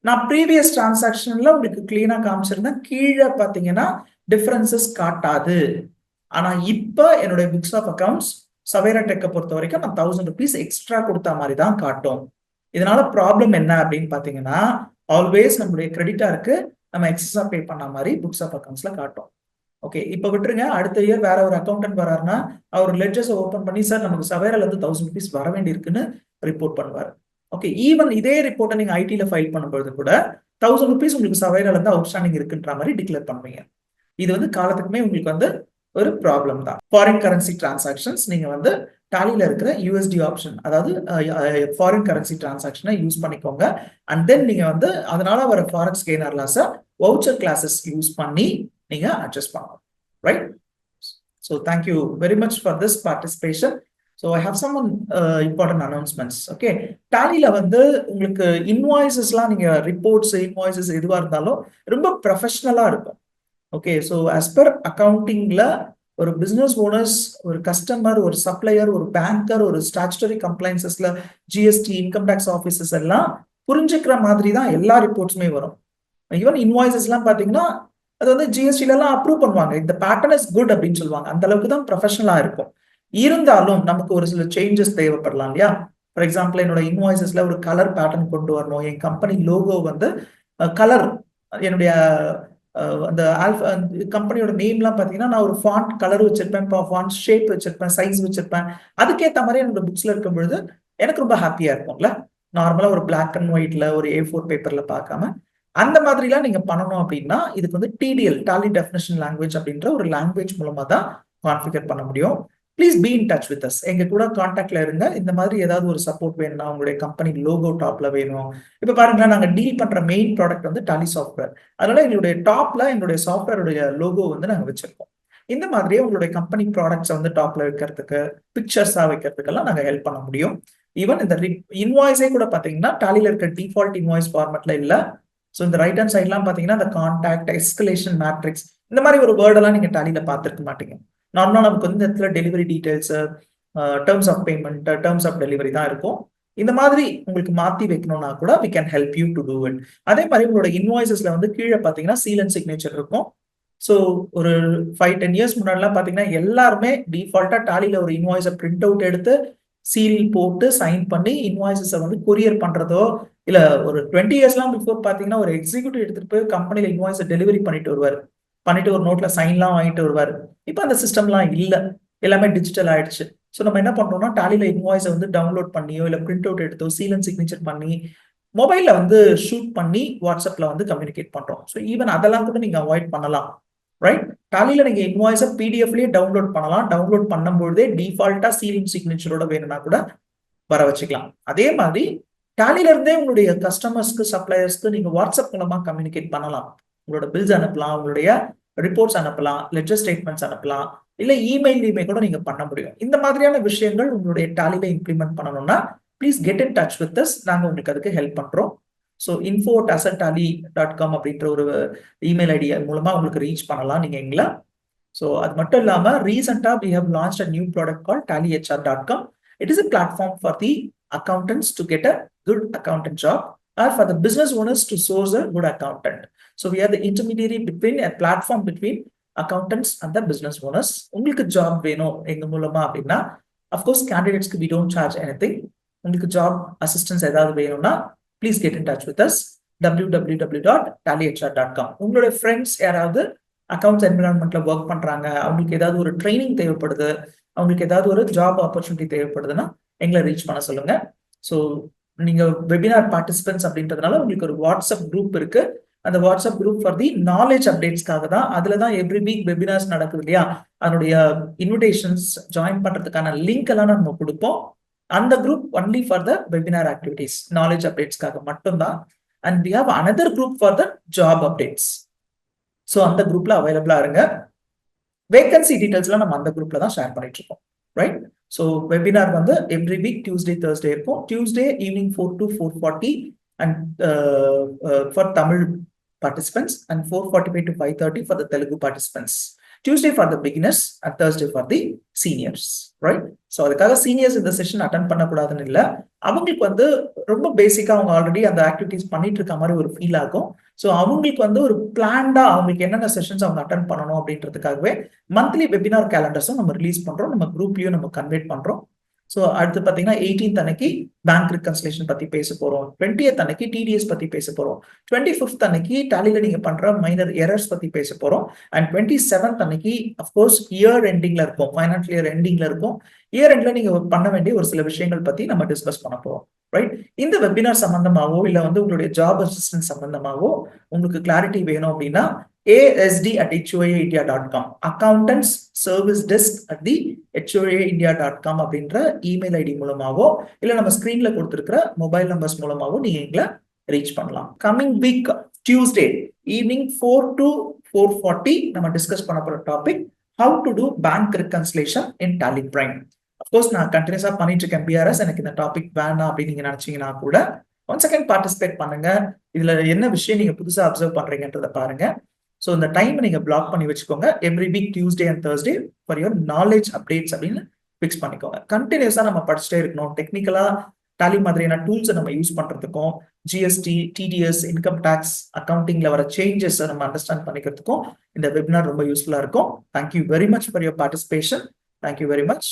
நான் ப்ரீவியஸ் டிரான்சாக்ஷன்ல உங்களுக்கு கிளீனா காமிச்சிருந்தேன், கீழே பாத்தீங்கன்னா டிஃபரன்சஸ் காட்டாது. ஆனா இப்ப என்னுடைய புக்ஸ் ஆஃப் அக்கவுண்ட்ஸ் சவேரா டெக்கை பொறுத்த வரைக்கும் நான் 1000 rupees எக்ஸ்ட்ரா கொடுத்த மாதிரி தான் காட்டும். இதனால ப்ராப்ளம் என்ன அப்படின்னு பாத்தீங்கன்னா, ஆல்வேஸ் நம்மளுடைய கிரெடிட்டாருக்கு நம்ம எக்ஸஸா பே பண்ண மாதிரி புக்ஸ் ஆஃப் அக்கவுண்ட்ஸ்ல காட்டும். ஓகே, இப்ப விட்டுருங்க. அடுத்த இயர் வேற ஒரு அக்கௌண்டன்ட் வராருன்னா அவர் லெட்ஜர்ஸ் ஓபன் பண்ணி, சார் நமக்கு சவேரால இருந்து 1000 rupees வர வேண்டி இருக்குன்னு ரிப்போர்ட் பண்ணுவார். ஓகே, ஈவன் இதே ரிப்போர்ட்டை நீங்க ஐடில ஃபைல் பண்ணும்போது கூட 1000 rupees உங்களுக்கு சவேரால இருந்து அவுட்ஸ்டாண்டிங் இருக்குன்ற மாதிரி டிக்ளேர் பண்ணுவீங்க. இது வந்து காலத்துக்குமே உங்களுக்கு வந்து ஒரு ப்ராப்ளம் தான். ஃபாரின் கரன்சி டிரான்சாக்ஷன்ஸ் நீங்க வந்து டாலில இருக்கிற USD ஆப்ஷன், அதாவது ஃபாரின் கரன்சி டிரான்சாக்ஷனை யூஸ் பண்ணிக்கோங்க. அண்ட் தென் நீங்க வந்து அதனால வர ஃபாரெக்ஸ் கெயின் ஆர் லாஸை வவுச்சர் கிளாஸஸ் யூஸ் பண்ணி நீங்க அட்ஜஸ்ட் பண்ணலாம். Right? So thank you very much for this participation. So I have some important announcements. Okay, டாலில வந்து உங்களுக்கு இன்வாய்ஸஸ்லாம் நீங்க ரிப்போர்ட்ஸ், இன்வாய்ஸஸ் எதுவா இருந்தாலும் ரொம்ப ப்ரொஃபஷனலா இருக்கும். ஓகே, ஸோ ஆஸ் பர் அக்கௌண்டிங்ல ஒரு பிசினஸ் ஓனர்ஸ், ஒரு கஸ்டமர், ஒரு சப்ளையர், ஒரு பேங்கர், ஒரு ஸ்டாச்சுட்டரி கம்ப்ளைன்சஸ்ல GST, இன்கம் டேக்ஸ் ஆஃபீஸஸ் எல்லாம் புரிஞ்சுக்கிற மாதிரி தான் எல்லா ரிப்போர்ட்ஸுமே வரும். ஈவன் இன்வாய்ஸஸ்லாம் பாத்தீங்கன்னா அது வந்து GSTல எல்லாம் அப்ரூவ் பண்ணுவாங்க, இந்த பேட்டர்ன் இஸ் குட் அப்படின்னு சொல்லுவாங்க. அந்த அளவுக்கு தான் ப்ரொஃபஷனலா இருக்கும். இருந்தாலும் நமக்கு ஒரு சில சேஞ்சஸ் தேவைப்படலாம் இல்லையா? ஃபார் எக்ஸாம்பிள், என்னோட இன்வாய்ஸஸ்ல ஒரு கலர் பேட்டர்ன் கொண்டு வரணும். என் கம்பெனி லோகோ வந்து கலர், என்னுடைய அந்த கம்பெனியோட நேம்லாம் பார்த்தீங்கன்னா நான் ஒரு ஃபாண்ட் கலர் வச்சிருப்பேன், ஃபாண்ட் ஷேப் வச்சிருப்பேன், சைஸ் வச்சிருப்பேன். அதுக்கேற்ற மாதிரி என்னோட புக்ஸ்ல இருக்கும் பொழுது எனக்கு ரொம்ப ஹாப்பியா இருக்கும்ல. நார்மலா ஒரு பிளாக் அண்ட் ஒயிட்ல ஒரு A4 பேப்பர்ல பார்க்காம அந்த மாதிரிலாம் நீங்க பண்ணணும் அப்படின்னா இதுக்கு வந்து TDL, டாலி டெஃபினிஷன் லாங்குவேஜ் அப்படின்ற ஒரு லாங்குவேஜ் மூலமா தான் கான்ஃபிகர் பண்ண முடியும். Please be in touch with as. எங்க கூட கான்டாக்ட்ல இருங்க. இந்த மாதிரி ஏதாவது ஒரு சப்போர்ட் வேணும்னா, உங்களுடைய கம்பெனி லோகோ டாப்ல வேணும். இப்ப பாருங்களேன், நாங்க டீல் பண்ற மெயின் ப்ராடக்ட் வந்து டாலி சாஃப்ட்வேர். அதனால எங்களுடைய டாப்ல எங்களுடைய சாஃப்ட்வேருடைய லோகோ வந்து நாங்க வச்சிருக்கோம். இந்த மாதிரியே உங்களுடைய கம்பெனி ப்ராடக்ட்ஸ் வந்து டாப்ல வைக்கிறதுக்கு, பிக்சர்ஸா வைக்கிறதுக்கெல்லாம் நாங்க ஹெல்ப் பண்ண முடியும். ஈவன் இந்த இன்வாய்ஸே கூட பாத்தீங்கன்னா டாலில இருக்க டிஃபால்ட் இன்வாய்ஸ் ஃபார்மேட்ல இல்ல. ஸோ இந்த ரைட் ஹேண்ட் சைட்லாம் பாத்தீங்கன்னா இந்த கான்டாக்ட், எஸ்கலேஷன் மேட்ரிக்ஸ், இந்த மாதிரி ஒரு வேர்டெல்லாம் நீங்க டாலில பார்த்திருக்க மாட்டீங்க. நார்மலா நமக்கு வந்து இந்த இடத்துல delivery details, terms of payment, terms of delivery தான் இருக்கும். இந்த மாதிரி உங்களுக்கு மாத்தி வைக்கணும்னா கூட we can help you to do it. அதே மாதிரி உங்களோட இன்வாய்ஸஸ்ல வந்து கீழே பாத்தீங்கன்னா சீல் அண்ட் சிக்னேச்சர் இருக்கும். ஸோ ஒரு 5-10 இயர்ஸ் முன்னாடிலாம் பாத்தீங்கன்னா எல்லாருமே டிஃபால்ட்டா டாலில ஒரு இன்வாய்ஸை பிரிண்ட் அவுட் எடுத்து சீல் போட்டு சைன் பண்ணி இன்வாய்ஸஸை வந்து கொரியர் பண்றதோ, இல்ல ஒரு 20 இயர்ஸ்லாம் பிஃபோர் பாத்தீங்கன்னா ஒரு எக்ஸிக்யூட்டிவ் எடுத்துட்டு போய் கம்பெனில இன்வாய்ஸை டெலிவரி பண்ணிட்டு வருவார். பண்ணிட்டு ஒரு நோட்ல சைன்லாம் வாங்கிட்டு வருவார். இப்போ அந்த சிஸ்டம்லாம் இல்ல, எல்லாமே டிஜிட்டல் ஆயிடுச்சு. ஸோ நம்ம என்ன பண்றோம்னா டாலில இன்வாய்ஸை வந்து டவுன்லோட் பண்ணியோ இல்ல பிரிண்ட் அவுட் எடுத்தோ சீல் அண்ட் சிக்னேச்சர் பண்ணி மொபைல்ல வந்து ஷூட் பண்ணி வாட்ஸ்அப்ல வந்து கம்யூனிகேட் பண்றோம். ஸோ ஈவன் அதெல்லாம் கூட நீங்க அவாய்ட் பண்ணலாம். ரைட், டாலில நீங்க இன்வாய்ஸை பிடிஎஃப்லயே டவுன்லோட் பண்ணலாம். டவுன்லோட் பண்ணும்போதே டிஃபால்ட்டா சீல் அண்ட் சிக்னேச்சரோட வேணும்னா கூட வர வச்சுக்கலாம். அதே மாதிரி டாலில இருந்தே உங்களுடைய கஸ்டமர்ஸ்க்கு, சப்ளையர்ஸ்க்கு நீங்க வாட்ஸ்அப் மூலமா கம்யூனிகேட் பண்ணலாம். உங்களோட பில்ஸ் அனுப்பலாம், உங்களுடைய ரிப்போர்ட்ஸ் அனுப்பலாம், லெட்ஜர் ஸ்டேட்மெண்ட்ஸ் அனுப்பலாம், இல்ல இமெயிலையுமே கூட நீங்க பண்ண முடியும். இந்த மாதிரியான விஷயங்கள் உங்களுடைய டாலில இம்ப்ளிமெண்ட் பண்ணணும்னா please get in touch with as. நாங்க உங்களுக்கு அதுக்கு ஹெல்ப் பண்றோம். ஸோ info@assettally.com அப்படின்ற ஒரு இமெயில் ஐடி மூலமா உங்களுக்கு ரீச் பண்ணலாம் நீங்க எங்களை. ஸோ அது மட்டும் இல்லாம ரீசெண்டா we have launched a new product called tallyhr.com. It is a platform for the accountants to get a good accountant job or for the business owners to source a good accountant. So we are the intermediary between a platform between accountants and the business owners. உங்களுக்கு job வேணும் எங்க மூலமா அப்படின்னா, of course கேண்டிடேட்ஸ்க்கு we don't charge anything. உங்களுக்கு job assistance ஏதாவது வேணும்னா please get in touch with us. www.tallyhr.com. உங்களுடைய ஃப்ரெண்ட்ஸ் யாராவது அக்கௌண்ட்ஸ் என்விரான்மெண்ட்ல ஒர்க் பண்றாங்க, அவங்களுக்கு ஏதாவது ஒரு ட்ரைனிங் தேவைப்படுது, அவங்களுக்கு ஏதாவது ஒரு ஜாப் ஆப்பர்ச்சுனிட்டி தேவைப்படுதுன்னா எங்களை ரீச் பண்ண சொல்லுங்க. ஸோ நீங்க வெபினார் பார்ட்டிசிபென்ட்ஸ் அப்படின்றதுனால உங்களுக்கு ஒரு வாட்ஸ்அப் குரூப் இருக்கு. அந்த WhatsApp group for the knowledge அப்டேட்ஸ்க்காக தான். அதுல தான் எவ்ரி வீக் வெபினார்ஸ் நடக்குது இல்லையா, அதனுடைய இன்விடேஷன்ஸ் ஜாயின் பண்றதுக்கான லிங்க் எல்லாம் நம்ம கொடுப்போம். அந்த group only for the webinar activities, knowledge அப்டேட்ஸ்க்காக மட்டும்தான். And we have another group for the job updates. So அந்த குரூப்ல அவைலபிளா இருங்க. வேகன்சி டீடைல்ஸ்லாம் நம்ம அந்த குரூப்ல தான் ஷேர் பண்ணிட்டு இருக்கோம். ரைட், ஸோ வெபினார் வந்து எவ்ரி வீக் டியூஸ்டே தேர்ஸ்டே இருக்கும். Tuesday evening 4 to 4:40 and for Tamil participants and 4:45 to 5:30 for the Telugu participants. Tuesday for the beginners and Thursday for the seniors, right? So அதுக்காக seniors இந்த session attend பண்ணக்கூடாதுன்னு இல்லை, அவங்களுக்கு வந்து ரொம்ப பேசிக்கா அவங்க ஆல்ரெடி அந்த ஆக்டிவிட்டிஸ் பண்ணிட்டு இருக்க மாதிரி ஒரு ஃபீல் ஆகும். ஸோ அவங்களுக்கு வந்து ஒரு பிளான்டா அவங்களுக்கு என்னென்ன செஷன்ஸ் அவங்க அட்டென்ட் பண்ணணும் அப்படின்றதுக்காகவே மந்த்லி வெபினார் கேலண்டர்ஸும் நம்ம ரிலீஸ் பண்றோம், நம்ம குரூப்லயும் நம்ம கன்வெர்ட் பண்றோம். ஸோ அடுத்து பார்த்தீங்கன்னா 18th அன்னைக்கு பேங்க் ரிகன்சிலேஷன் பத்தி பேச போறோம். 20th அன்னைக்கு டிடிஎஸ் பத்தி பேச போறோம். 25th அன்னைக்கு டாலில நீங்க பண்ற மைனர் எரர்ஸ் பத்தி பேச போறோம். அண்ட் 27th அன்னைக்கு அஃப்கோர்ஸ் இயர் எண்டிங்ல இருக்கும், ஃபைனான்சியல் இயர் எண்டிங்ல இருக்கும். இயர் எண்ட்ல நீங்க பண்ண வேண்டிய ஒரு சில விஷயங்கள் பத்தி நம்ம டிஸ்கஸ் பண்ண போறோம். ரைட், இந்த வெபினார் சம்பந்தமாவோ இல்ல வந்து உங்களுடைய ஜாப் அசிஸ்டன்ஸ் சம்பந்தமாவோ உங்களுக்கு கிளாரிட்டி வேணும் அப்படின்னா asd@hoaindia.com, accountants service desk at the hoaindia.com அப்படின்ற இமெயில் ஐடி மூலமாவோ இல்ல நம்ம ஸ்கிரீன்ல கொடுத்திருக்கிற மொபைல் நம்பர்ஸ் மூலமாவோ நீங்க எங்களை ரீச் பண்ணலாம். Coming week Tuesday evening 4 to 4:40 நம்ம டிஸ்கஸ் பண்ண போற topic how to do bank reconciliation in Tally Prime. Of course நான் கண்டினியூஸா பண்ணிட்டு இருக்கேன் பிஆர்எஸ், எனக்கு இந்த டாபிக் வேணாம் அப்படின்னு நீங்க நினைச்சீங்கன்னா கூட ஒன்ஸ் அகைன் பார்ட்டிசிபேட் பண்ணுங்க. இதுல என்ன விஷயம் நீங்க புதுசா அப்சர்வ் பண்றீங்கன்றத பாருங்க. ஸோ இந்த டைம் நீங்க பிளாக் பண்ணி வச்சுக்கோங்க. Every week Tuesday and Thursday for your knowledge updates அப்படின்னு ஃபிக்ஸ் பண்ணிக்கோங்க. கண்டினியூஸா நம்ம படிச்சுட்டே இருக்கணும். டெக்னிக்கலா டாலி மாதிரியான டூல்ஸை நம்ம யூஸ் பண்றதுக்கும், ஜிஎஸ்டி, டிடிஎஸ், இன்கம் டேக்ஸ், அக்கௌண்டிங்ல வர சேஞ்சஸ் நம்ம அண்டர்ஸ்டாண்ட் பண்ணிக்கிறதுக்கும் இந்த வெபினார் ரொம்ப யூஸ்ஃபுல்லா இருக்கும். Thank you very much for your participation. Thank you very much.